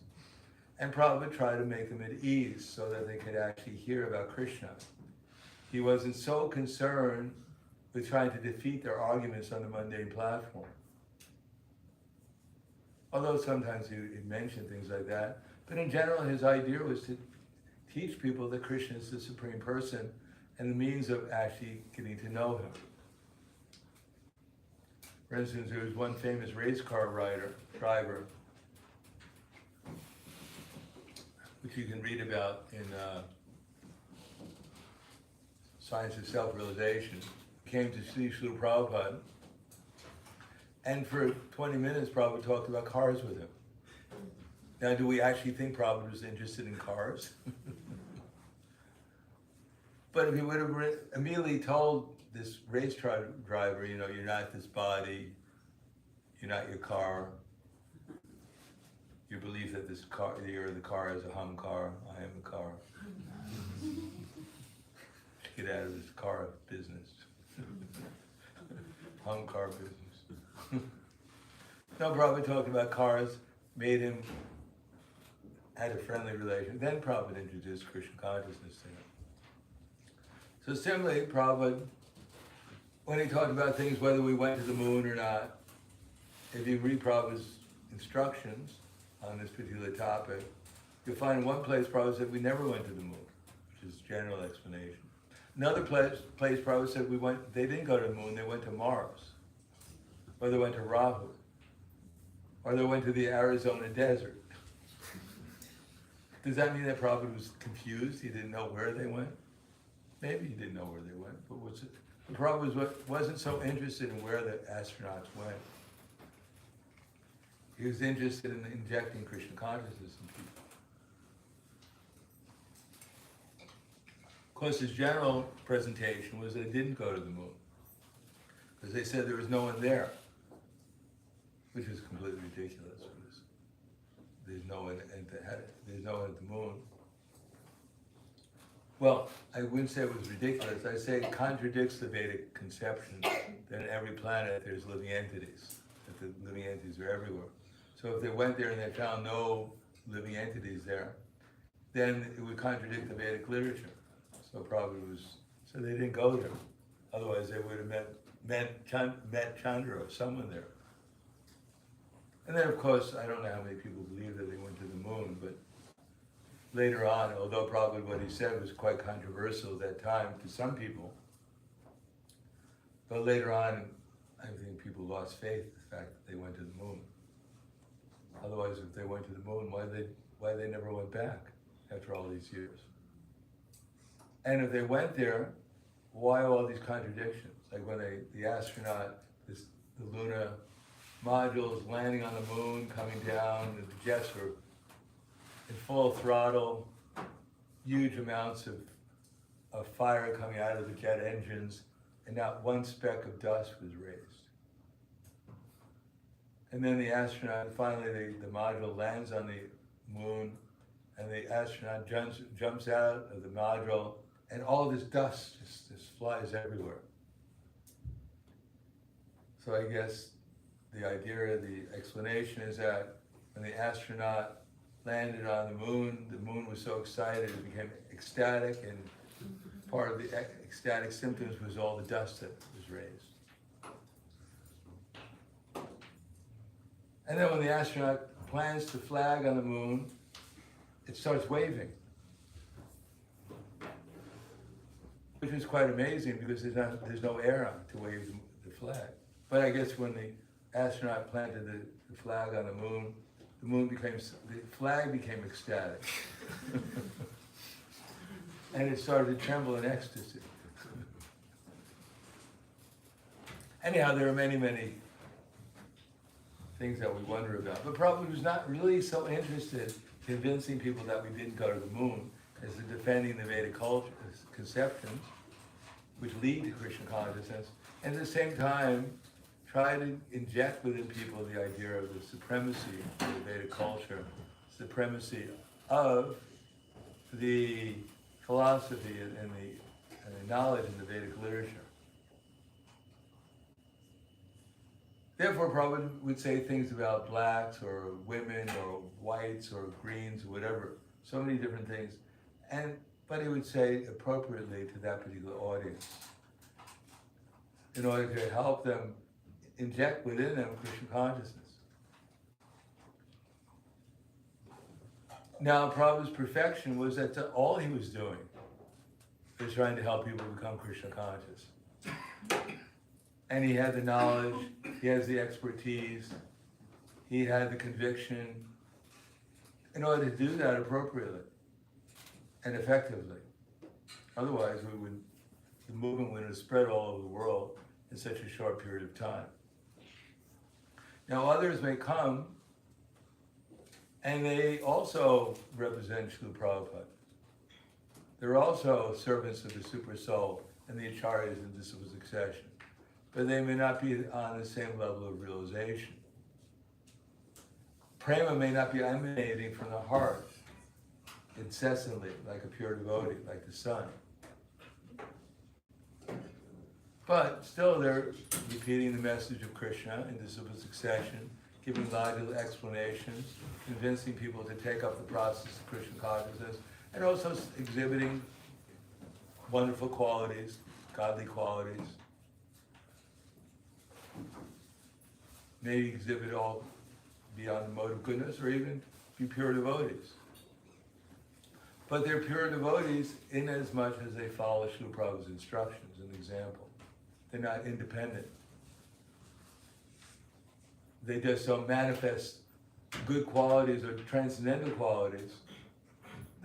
And Prabhupada tried to make them at ease so that they could actually hear about Krishna. He wasn't so concerned with trying to defeat their arguments on the mundane platform. Although sometimes he mentioned things like that. But in general, his idea was to teach people that Krishna is the Supreme Person and the means of actually getting to know him. For instance, there was one famous race car driver, which you can read about in Science of Self-Realization, came to see Srila Prabhupada, and for 20 minutes Prabhupada talked about cars with him. Now, do we actually think Prabhupada was interested in cars? But if he would have immediately told this race driver, you're not this body, you're not your car, you believe that the car is a hum car, I am the car. Get out of this car business. Hum car business. No, Prabhupada talked about cars, made him, had a friendly relation. Then Prabhupada introduced Krishna consciousness to him. So similarly, Prabhupada, when he talked about things, whether we went to the moon or not, if you read Prabhupada's instructions on this particular topic, you'll find in one place Prabhupada said we never went to the moon, which is general explanation. Another place Prabhupada said they didn't go to the moon, they went to Mars, or they went to Rahu, or they went to the Arizona desert. Does that mean that Prabhupada was confused? He didn't know where they went? Maybe he didn't know where they went, but The Prabhupada wasn't so interested in where the astronauts went. He was interested in injecting Krishna consciousness in people. Of course, his general presentation was they didn't go to the moon, because they said there was no one there, which is completely ridiculous. Because there's no one at the moon. Well, I wouldn't say it was ridiculous. I say it contradicts the Vedic conception that on every planet there's living entities, that the living entities are everywhere. So if they went there and they found no living entities there, then it would contradict the Vedic literature. So probably so they didn't go there. Otherwise they would have met Chandra or someone there. And then of course, I don't know how many people believe that they went to the moon, but later on, although probably what he said was quite controversial at that time to some people, but later on, I think people lost faith in the fact that they went to the moon. Otherwise, if they went to the moon, why they never went back after all these years? And if they went there, why all these contradictions? Like when the astronaut, the lunar modules landing on the moon, coming down, the jets were in full throttle, huge amounts of fire coming out of the jet engines, and not one speck of dust was raised. And then the astronaut, finally the module lands on the moon, and the astronaut jumps out of the module, and all this dust just flies everywhere. So I guess the idea, the explanation is that when the astronaut landed on the moon was so excited it became ecstatic, and part of the ecstatic symptoms was all the dust that was raised. And then when the astronaut plants the flag on the moon, it starts waving, which is quite amazing because there's no air to wave the flag. But I guess when the astronaut planted the flag on the flag became ecstatic. And it started to tremble in ecstasy. Anyhow, there are many, many things that we wonder about. But Prabhupada was not really so interested in convincing people that we didn't go to the moon as in defending the Vedic culture conceptions, which lead to Krishna consciousness, and at the same time, try to inject within people the idea of the supremacy of the Vedic culture, supremacy of the philosophy and the knowledge in the Vedic literature. Therefore, Prabhupada would say things about blacks or women or whites or greens or whatever, so many different things, but he would say appropriately to that particular audience in order to help them inject within them Krishna consciousness. Now, Prabhupada's perfection was that all he was doing was trying to help people become Krishna conscious. And he had the knowledge, he has the expertise, he had the conviction in order to do that appropriately and effectively. Otherwise, the movement would have spread all over the world in such a short period of time. Now others may come and they also represent Srila Prabhupada. They're also servants of the Super Soul and the Acharyas in disciple succession, but they may not be on the same level of realization. Prema may not be emanating from the heart incessantly, like a pure devotee, like the sun. But still they're repeating the message of Krishna in disciple succession, giving logical explanations, convincing people to take up the process of Krishna consciousness, and also exhibiting wonderful qualities, godly qualities. Maybe exhibit all beyond the mode of goodness, or even be pure devotees. But they're pure devotees in as much as they follow Srila Prabhupada's instructions and example. They're not independent. They just don't manifest good qualities or transcendental qualities.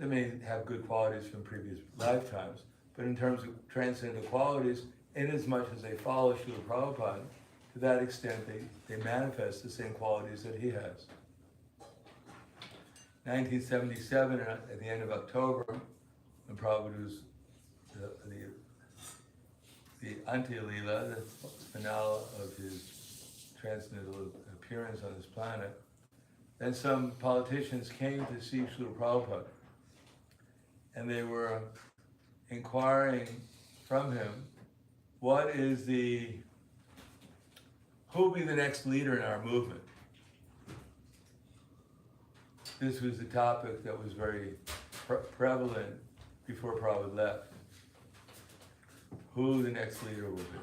They may have good qualities from previous lifetimes, but in terms of transcendental qualities, inasmuch as they follow Srila Prabhupada, to that extent they manifest the same qualities that he has. 1977, at the end of October, when Prabhupada was the Antya Leela, the finale of his transcendental appearance on this planet, then some politicians came to see Srila Prabhupada, and they were inquiring from him, who will be the next leader in our movement? This was a topic that was very prevalent before Prabhupada left. Who the next leader will be.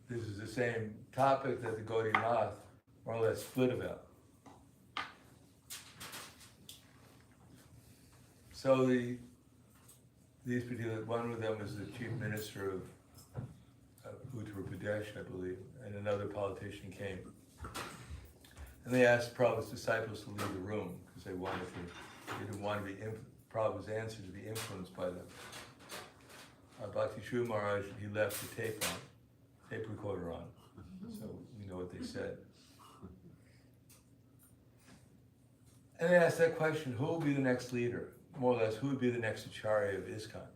This is the same topic that the Gaudiya Math more or less split about. So these particular, one of them was the chief minister of Uttar Pradesh, I believe, and another politician came. And they asked Prabhupada's disciples to leave the room because they didn't want to be Prabhupada's answer to be influenced by them. Bhakti Shri Maharaj, he left the tape recorder on, so we know what they said. And they asked that question, who will be the next leader? More or less, who would be the next Acharya of ISKCON?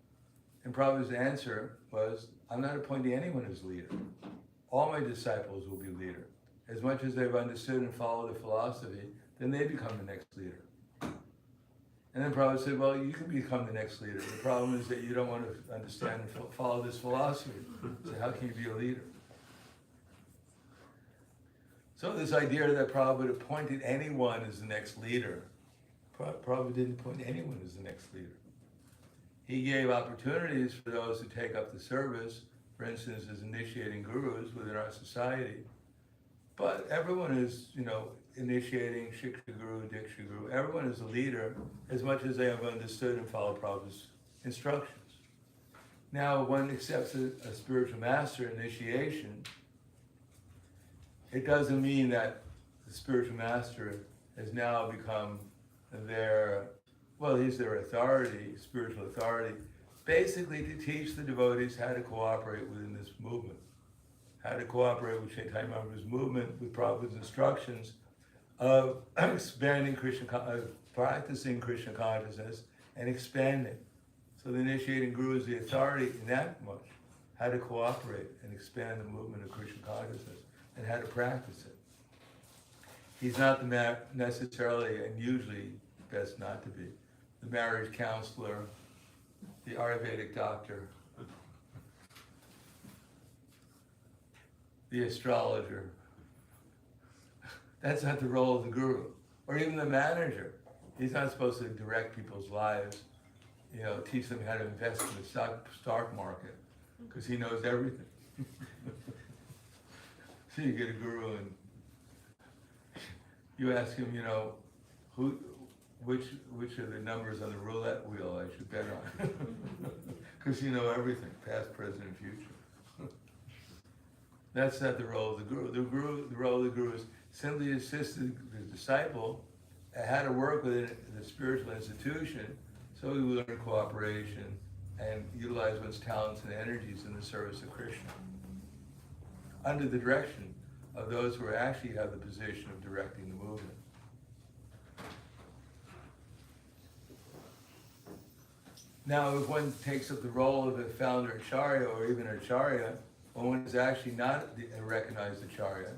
And Prabhupada's answer was, I'm not appointing anyone as leader. All my disciples will be leader. As much as they've understood and followed the philosophy, then they become the next leader. And then Prabhupada said, well, you can become the next leader. The problem is that you don't want to understand and follow this philosophy. So how can you be a leader? So this idea that Prabhupada appointed anyone as the next leader, Prabhupada didn't appoint anyone as the next leader. He gave opportunities for those who take up the service, for instance, as initiating gurus within our society. But everyone is, initiating Shiksha Guru, Diksha Guru. Everyone is a leader as much as they have understood and followed Prabhupada's instructions. Now, one accepts a spiritual master initiation, it doesn't mean that the spiritual master has now become he's their authority, spiritual authority, basically to teach the devotees how to cooperate within this movement, how to cooperate with Chaitanya Mahaprabhu's movement, with Prabhupada's instructions of expanding practicing Krishna consciousness and expanding. So the initiating guru is the authority in that much, how to cooperate and expand the movement of Krishna consciousness and how to practice it. He's not necessarily, and usually best not to be, the marriage counselor, the Ayurvedic doctor, the astrologer. That's not the role of the guru, or even the manager. He's not supposed to direct people's lives, teach them how to invest in the stock market, because he knows everything. So you get a guru and you ask him, which are the numbers on the roulette wheel I should bet on, because you know everything, past, present, and future. That's not the role of the guru. The role of the guru is simply assist the disciple how to work within the spiritual institution so he will learn cooperation and utilize one's talents and energies in the service of Krishna, under the direction of those who actually have the position of directing the movement. Now, if one takes up the role of a founder Acharya or even Acharya, when one is actually not a recognized Acharya,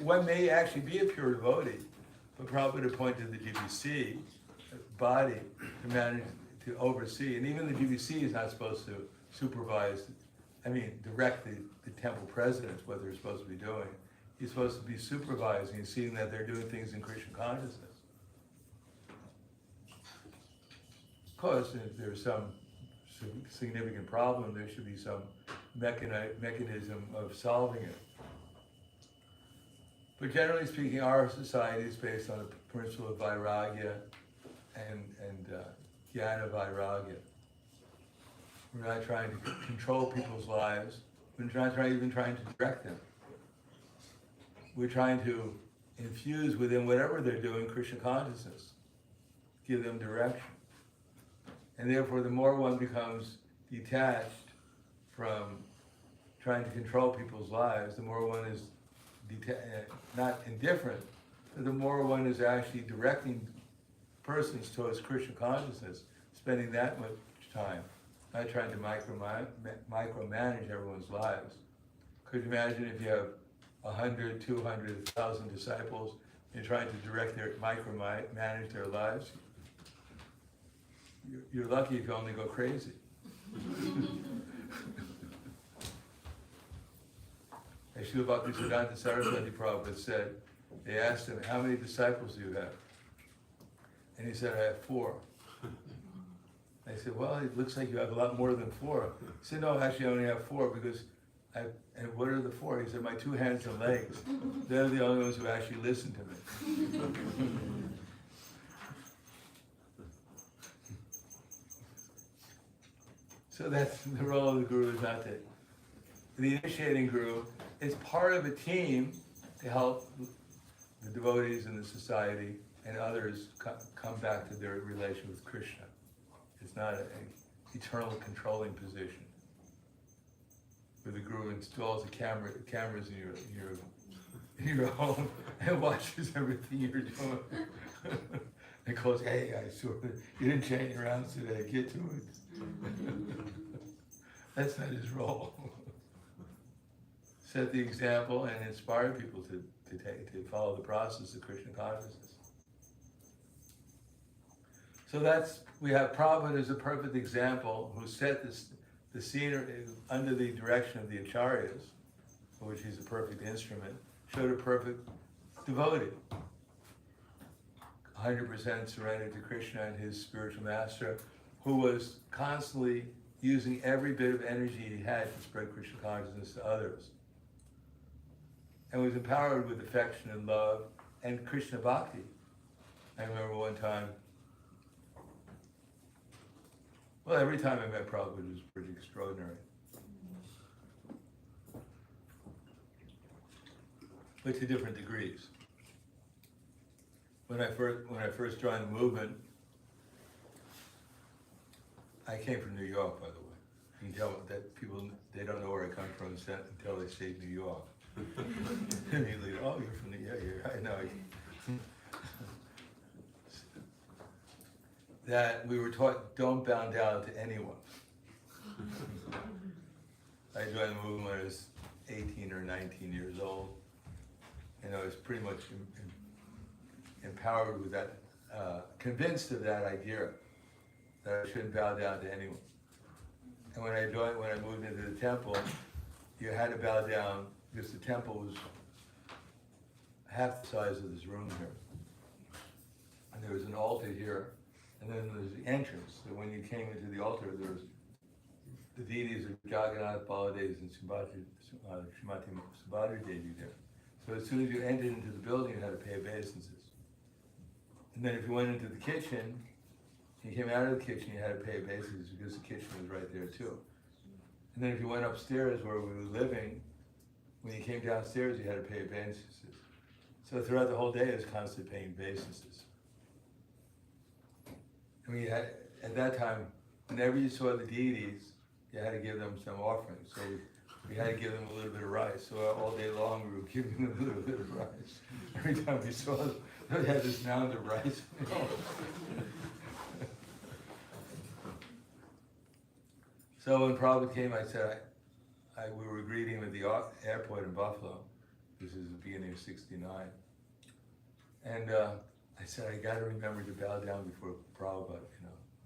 one may actually be a pure devotee, but Prabhupada appointed the GBC body to manage, to oversee, and even the GBC is not supposed to supervise, direct the temple presidents, what they're supposed to be doing. He's supposed to be supervising and seeing that they're doing things in Krishna consciousness. Of course, if there's some significant problem, there should be some mechanism of solving it. But generally speaking, our society is based on the principle of vairagya and jnana vairagya. We're not trying to control people's lives. We're not even trying to direct them. We're trying to infuse within whatever they're doing Krishna consciousness, give them direction. And therefore, the more one becomes detached from trying to control people's lives, the more one is not indifferent, but the more one is actually directing persons towards Krishna consciousness, spending that much time, not trying to micromanage everyone's lives. Could you imagine if you have 100, 200, 1,000 disciples, and you're trying to direct micromanage their lives? You're lucky if you only go crazy. As Srila Bhaktisiddhanta Saraswati Prabhupada said, they asked him, how many disciples do you have? And he said, I have 4. They said, well, it looks like you have a lot more than 4. He said, no, actually I only have 4 because and what are the 4? He said, my 2 hands and legs. They're the only ones who actually listen to me. So that's the role of the guru, is not that. The initiating guru is part of a team to help the devotees in the society and others come back to their relation with Krishna. It's not an eternal controlling position where the guru installs cameras in your home and watches everything you're doing. And goes, hey, I saw it. You didn't change your rounds today. Get to it. That's not his role. Set the example and inspire people to follow the process of Krishna consciousness. So we have Prabhupada as a perfect example who set the scenery under the direction of the acharyas, for which he's a perfect instrument, showed a perfect devotee. 100% surrendered to Krishna and his spiritual master, who was constantly using every bit of energy he had to spread Krishna consciousness to others. And was empowered with affection and love and Krishna bhakti. I remember one time, well, every time I met Prabhupada was pretty extraordinary. But to different degrees. When I first joined the movement, I came from New York, by the way. You can tell that people, they don't know where I come from until they say New York. Immediately, oh, you're from New York, I know. That we were taught, don't bow down to anyone. I joined the movement when I was 18 or 19 years old, and I was pretty much empowered with that, convinced of that idea, that I shouldn't bow down to anyone. And when I moved into the temple, you had to bow down because the temple was half the size of this room here. And there was an altar here, and then there's the entrance. So when you came into the altar, there was the deities of Jagannath, Baladev, and Srimati Subhadra Devi there. So as soon as you entered into the building, you had to pay obeisances. And then if you went into the kitchen, you came out of the kitchen, you had to pay obeisances because the kitchen was right there too. And then if you went upstairs where we were living, when you came downstairs, you had to pay obeisances. So throughout the whole day, it was constantly paying obeisances. And we had, at that time, whenever you saw the deities, you had to give them some offering. So we had to give them a little bit of rice. So all day long, we were giving them a little bit of rice. Every time we saw them, they had this mound of rice. You know? So when Prabhupada came, I said, we were greeting him at the airport in Buffalo. This is the beginning of '69. And I said, I got to remember to bow down before Prabhupada,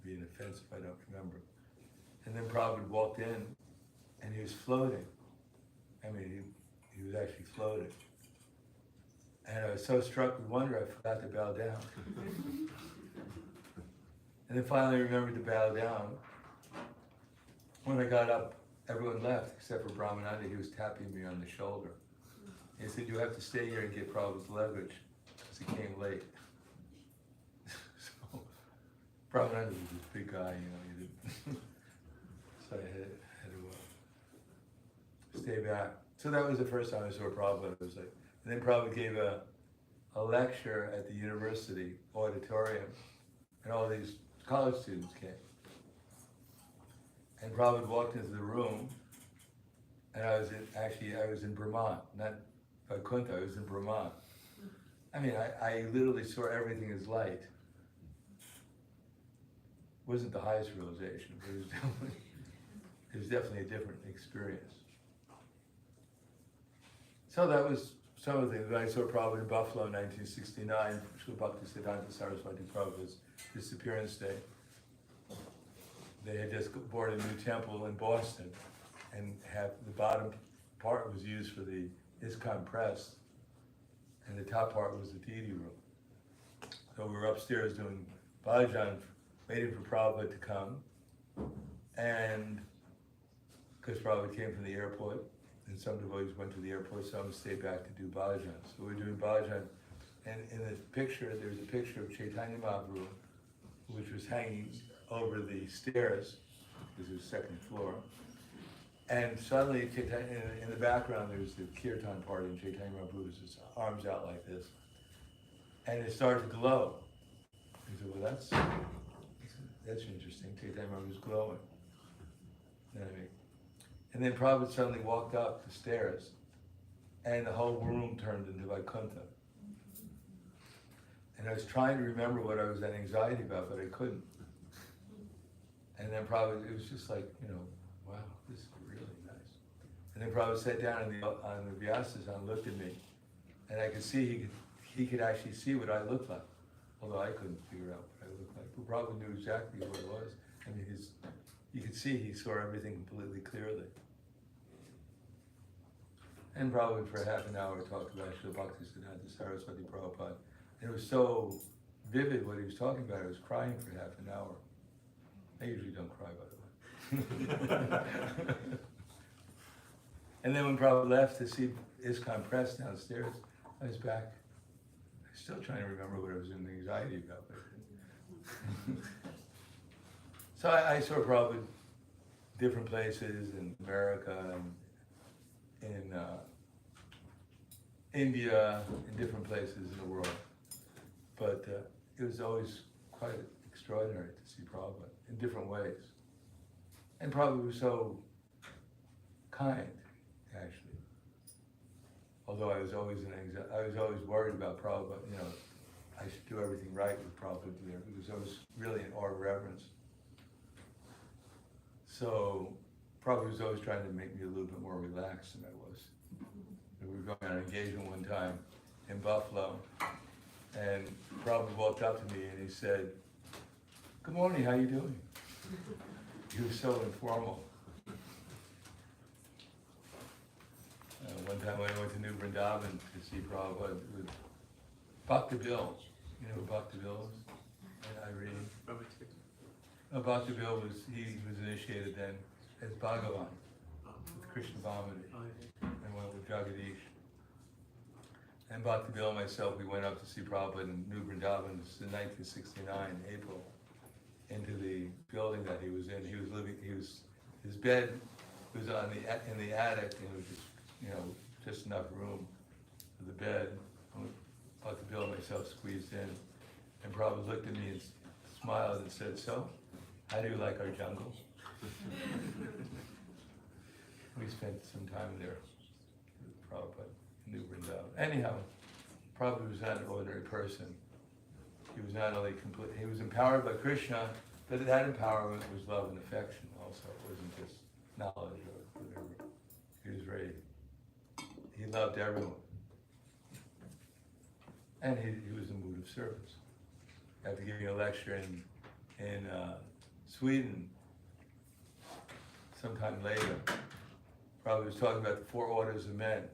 be an offense if I don't remember. And then Prabhupada walked in, and he was floating. I mean, he was actually floating. And I was so struck with wonder, I forgot to bow down. And then finally I remembered to bow down. When I got up, everyone left except for Brahmananda. He was tapping me on the shoulder. He said, you have to stay here and get Prabhupada's luggage, because he came late. So, Brahmananda was this big guy, he didn't. So I had to stay back. So that was the first time I saw Prabhupada. It was like, and then Prabhupada gave a lecture at the university auditorium, and all these college students came. And Prabhupada walked into the room, And I was in Vermont, not Vaikuntha, I was in Vermont. I mean, I literally saw everything as light. Wasn't the highest realization, but it was definitely a different experience. So that was some of the things. I saw Prabhupada in Buffalo in 1969, Srila Bhaktisiddhanta Saraswati Prabhupada's disappearance day. They had just bought a new temple in Boston, and the bottom part was used for the ISKCON press, and the top part was the deity room. So we were upstairs doing bhajan, waiting for Prabhupada to come, and because Prabhupada came from the airport, and some devotees went to the airport, some stayed back to do bhajan. So we were doing bhajan, and in the picture, there's a picture of Chaitanya Mahaprabhu, which was hanging over the stairs, this is the second floor, and suddenly in the background there's the kirtan party, and Chaitanya Mahaprabhu was his arms out like this, and it started to glow. He said, well, that's interesting. Chaitanya Mahaprabhu was glowing. You know what I mean? And then Prabhupada suddenly walked up the stairs, and the whole room turned into Vaikuntha. And I was trying to remember what I was in anxiety about, but I couldn't. And then Prabhupada, it was just like, wow, this is really nice. And then Prabhupada sat down on the Vyasasana and looked at me, and I could see he could actually see what I looked like, although I couldn't figure out what I looked like. But Prabhupada knew exactly what it was. I mean, you could see he saw everything completely clearly. And Prabhupada for half an hour talked about Srila Bhaktisiddhanta Saraswati Prabhupada. And it was so vivid what he was talking about. I was crying for half an hour. I usually don't cry, by the way. And then when Prabhupada left to see ISKCON Press downstairs, I was back. I was still trying to remember what I was in anxiety about. So I saw Prabhupada different places in America and in India, in different places in the world. But it was always quite extraordinary to see Prabhupada in different ways. And Prabhupada was so kind, actually. Although I was always worried about Prabhupada, I should do everything right with Prabhupada there, because I was really in awe of reverence. So Prabhupada was always trying to make me a little bit more relaxed than I was. We were going on an engagement one time in Buffalo, and Prabhupada walked up to me and he said, "Good morning, how you doing?" He was so informal. One time when I went to New Vrindavan to see Prabhupada with Bhakta Bill. You know who Bhakta Bill is? And Irene. Bhakta Bill he was initiated then as Bhagavan with Krishna Bhamani, and went with Jagadish. And Bhakta Bill and myself, we went up to see Prabhupada in New Vrindavan. This is in 1969, April, into the building that he was in. His bed was in the attic, and it was just enough room for the bed. Bhakta Bill and myself squeezed in, and Prabhupada looked at me and smiled and said, "So, how do you like our jungle?" We spent some time there with Prabhupada in New Vrindavan. Anyhow, Prabhupada was not an ordinary person. He was not only complete, he was empowered by Krishna, but that empowerment was love and affection also. It wasn't just knowledge or whatever. He loved everyone. And he was in the mood of service. After giving a lecture in Sweden, sometime later, Prabhupada was talking about the four orders of men.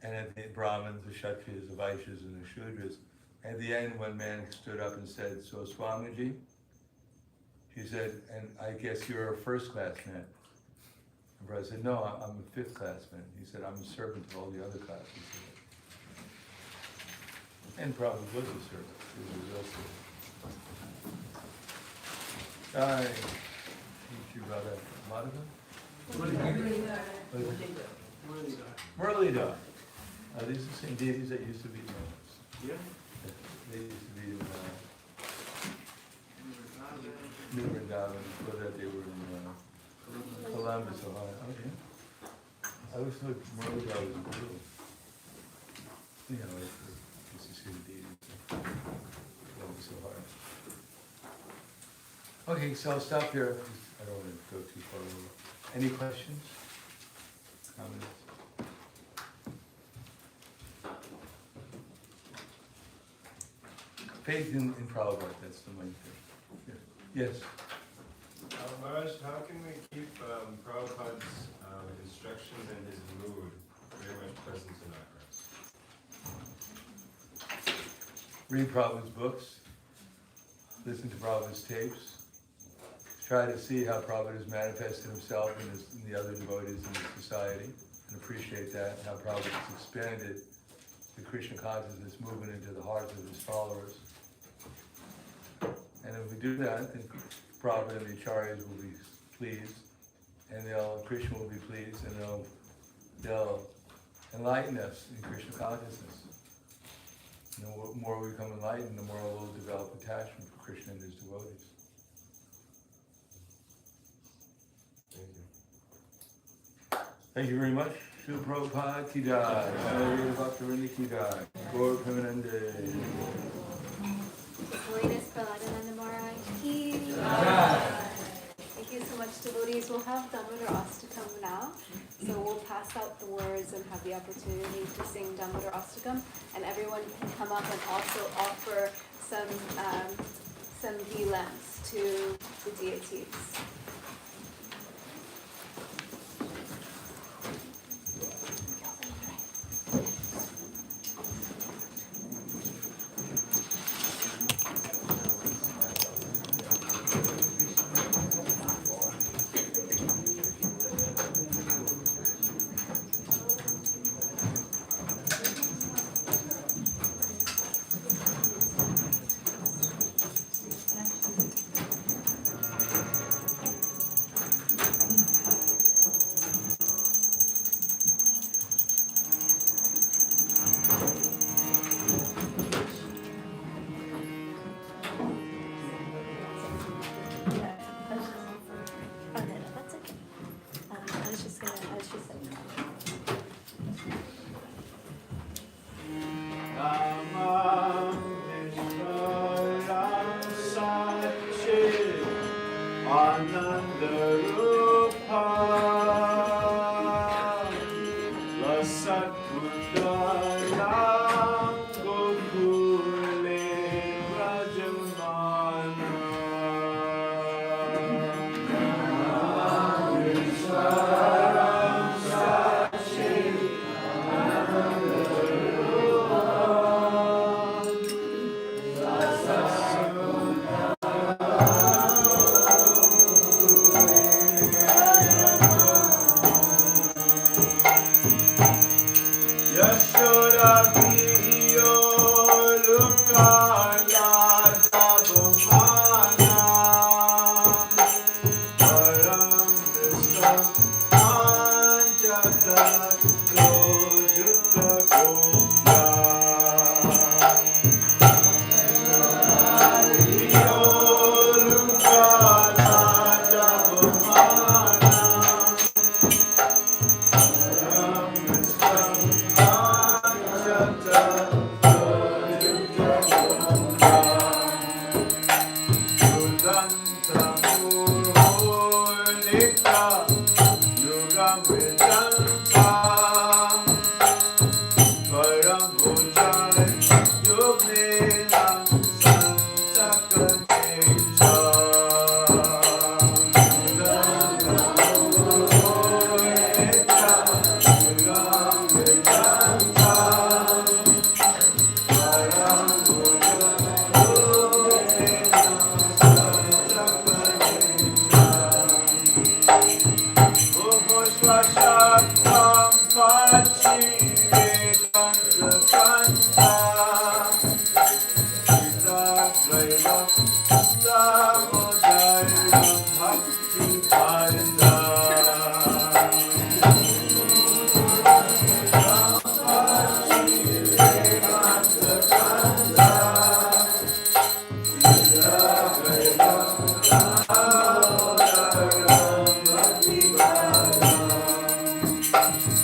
And at the Brahmins, the Kshatriyas, the Vaishyas, and the Shudras, at the end, one man stood up and said, "So Swamiji," he said, "and I guess you're a first-class man." And Prabhupada said, "No, I'm a fifth-class man." He said, "I'm a servant to all the other classes." And Prabhupada was a servant. He was a real servant. I teach you about that. Muralidhar. These are the same deities that used to be in Yeah. They used to be in New Vrindavan, before that they were in Columbus, Ohio. Okay. I always thought Murray was blue. You know, this is who did Columbus, Ohio. Okay, so I'll stop here. I don't want to go too far over. Any questions? Comments? Faith in Prabhupada, that's the main thing. Yeah. Yes? Maharaj, how can we keep Prabhupada's instructions and his mood very much present in our hearts? Read Prabhupada's books, listen to Prabhupada's tapes, try to see how Prabhupada has manifested himself in the other devotees in the society, and appreciate that, and how Prabhupada has expanded the Krishna consciousness movement into the hearts of his followers. And if we do that, then Prabhupada and the Acharyas will be pleased, and Krishna will be pleased, and they'll enlighten us in Krishna consciousness. And the more we become enlightened, the more we'll develop attachment for Krishna and his devotees. Thank you. Thank you very much. Srila Prabhupada ki jai. Hare Bhaktivinoda ki jai. Gaur Premanande. Holiness Prahladananda Maharaj ki. Thank you so much, devotees. We'll have Damodar Astakam now. So we'll pass out the words and have the opportunity to sing Damodar Astakam. And everyone can come up and also offer some ghee lamps to the deities.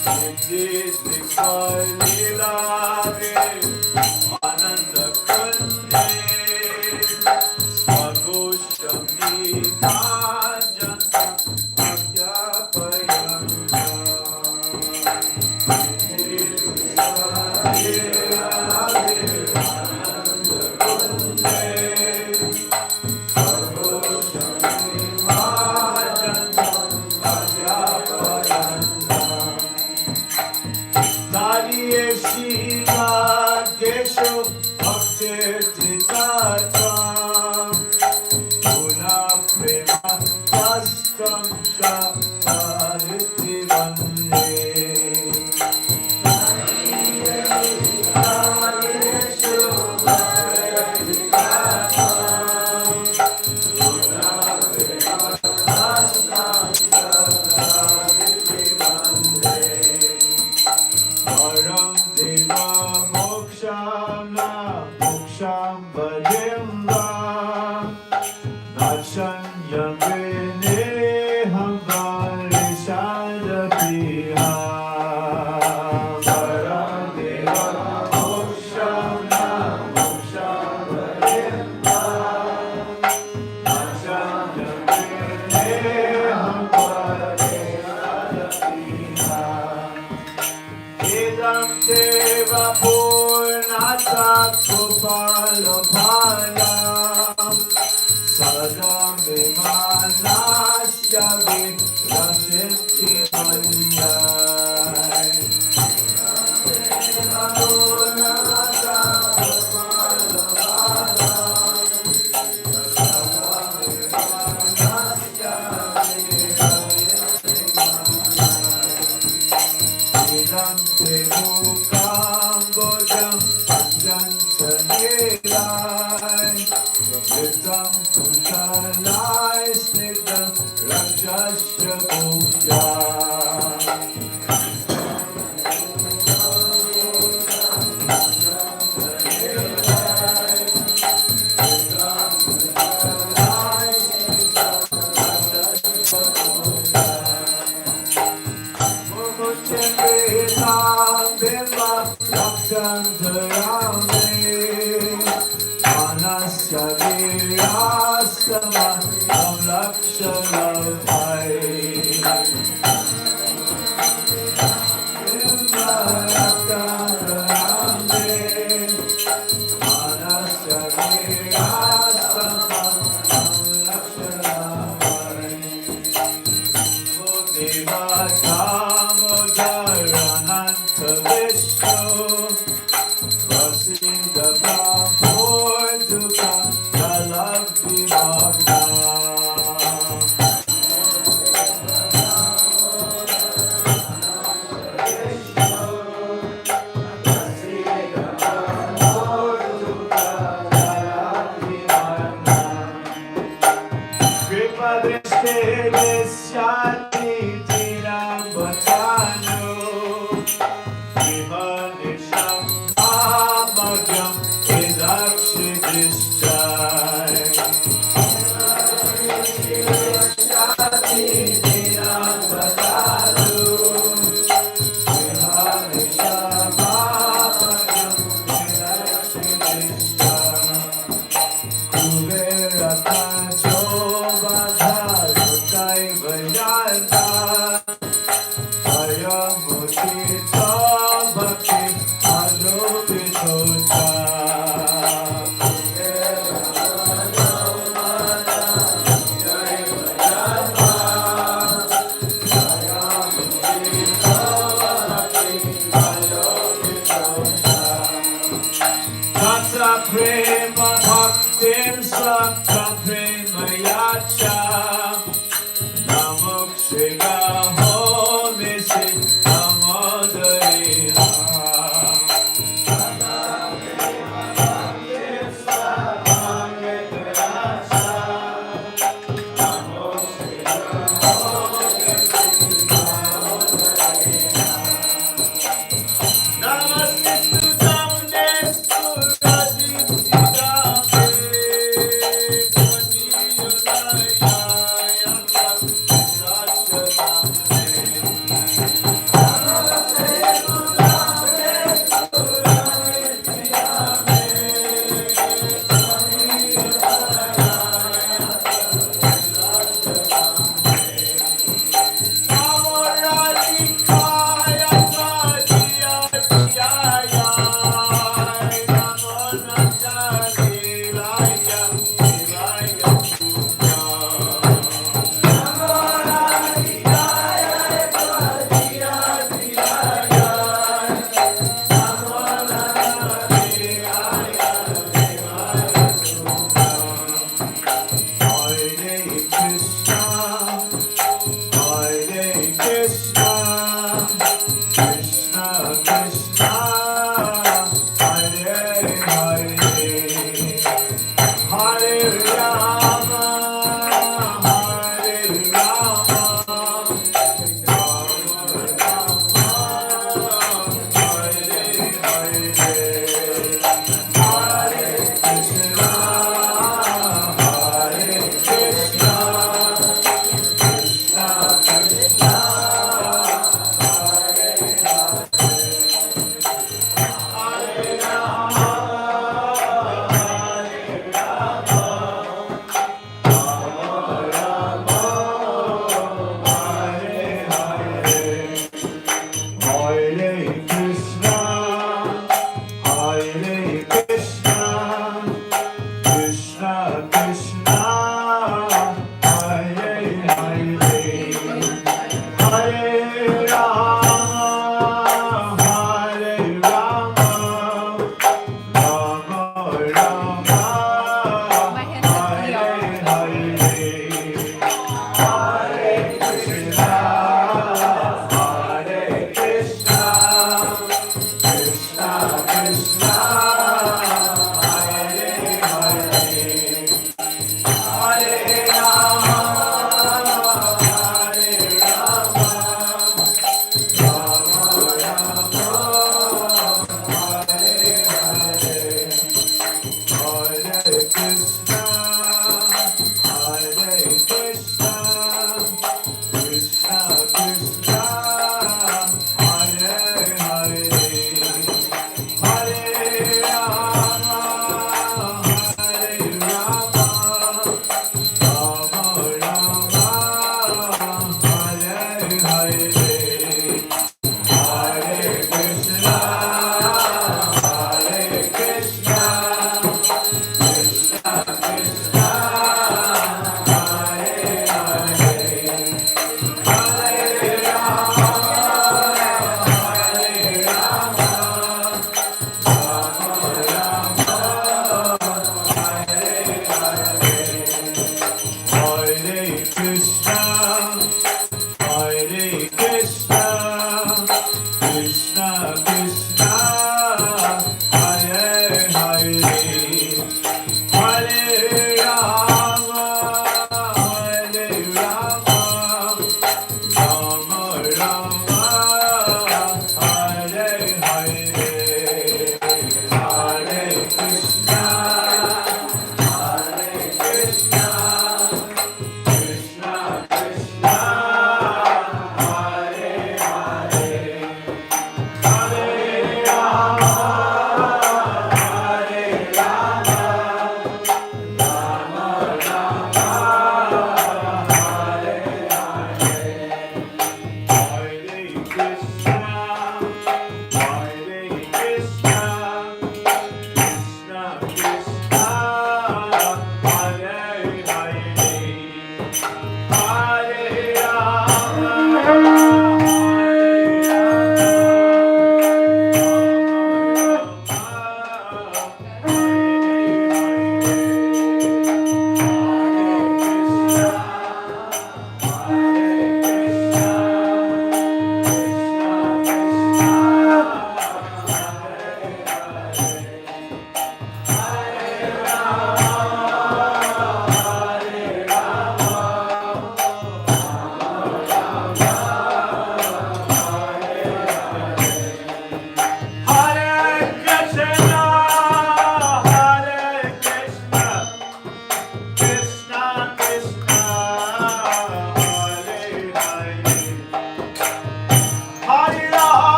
Indeed, Vikar Leelave, Ananda Kunde, Swagoshami Majanta, Agyapayanta. Indeed, Vikar Leelave, Ananda Kunde, Swagoshami Majanta, Agyapayanta. Tariye Shiva Gesho Bhaktir Titata Puna Prema Tastam Shapariti Vande Tariye Shiva Gesho Bhaktir Titata Puna Prema Tastam Shapariti Vande Param Deva Mokshana Moksham Bhajimva Nachanya Vene Hamvari Shadapiha Param Deva Mokshana Moksham Bhajimva Nachanya Vene Hamvari Shadapiha Idam Deva Purnata Kupalophanam Sadam Vimanasya Virasiti Manyai Deva Purnata Kupalophanam Sadam Vimanasya Virasiti Manyai Idam te mukam bodham anjantanilai Vitam kuntalai snigdam rajasya bhujam Namo Shri Namo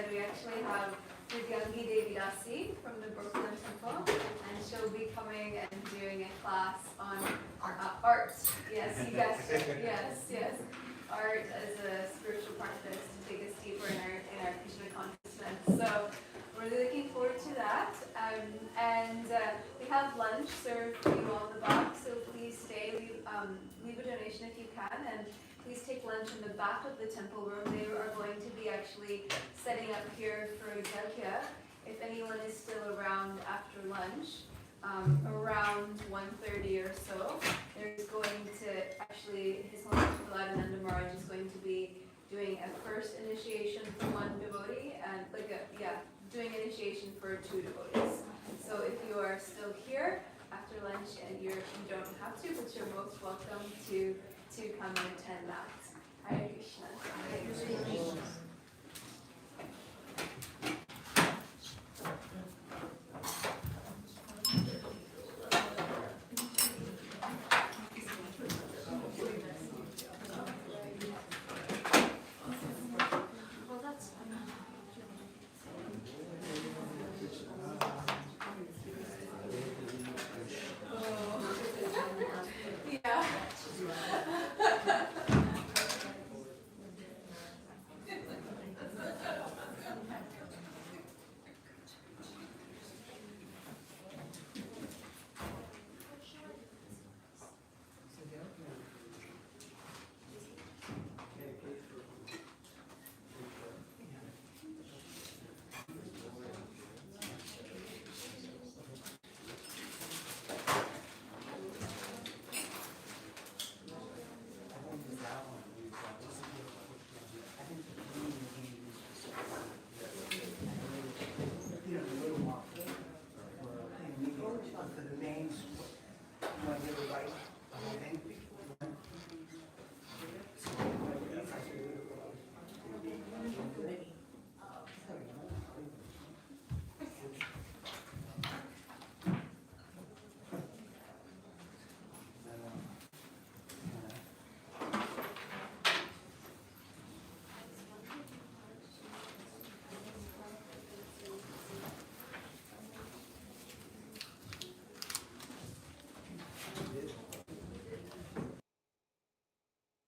said, we actually have Divyangi Devi Dasi from the Brooklyn Temple, and she'll be coming and doing a class on art. Yes, you guessed it. Yes. Art as a spiritual practice to take us deeper in our Krishna consciousness. So we're really looking forward to that. We have lunch served for you all in the back, so please stay, leave a donation if you can, and please take lunch in the back of the temple room. They are going to be actually setting up here for Yajna. If anyone is still around after lunch, around 1:30 or so, there's going to actually, His Holiness Prahladananda Maharaj is going to be doing a first initiation for one devotee and doing initiation for two devotees. So if you are still here after lunch and you don't have to, but you're most welcome to come and attend that. Hare Krishna. Hare Krishna.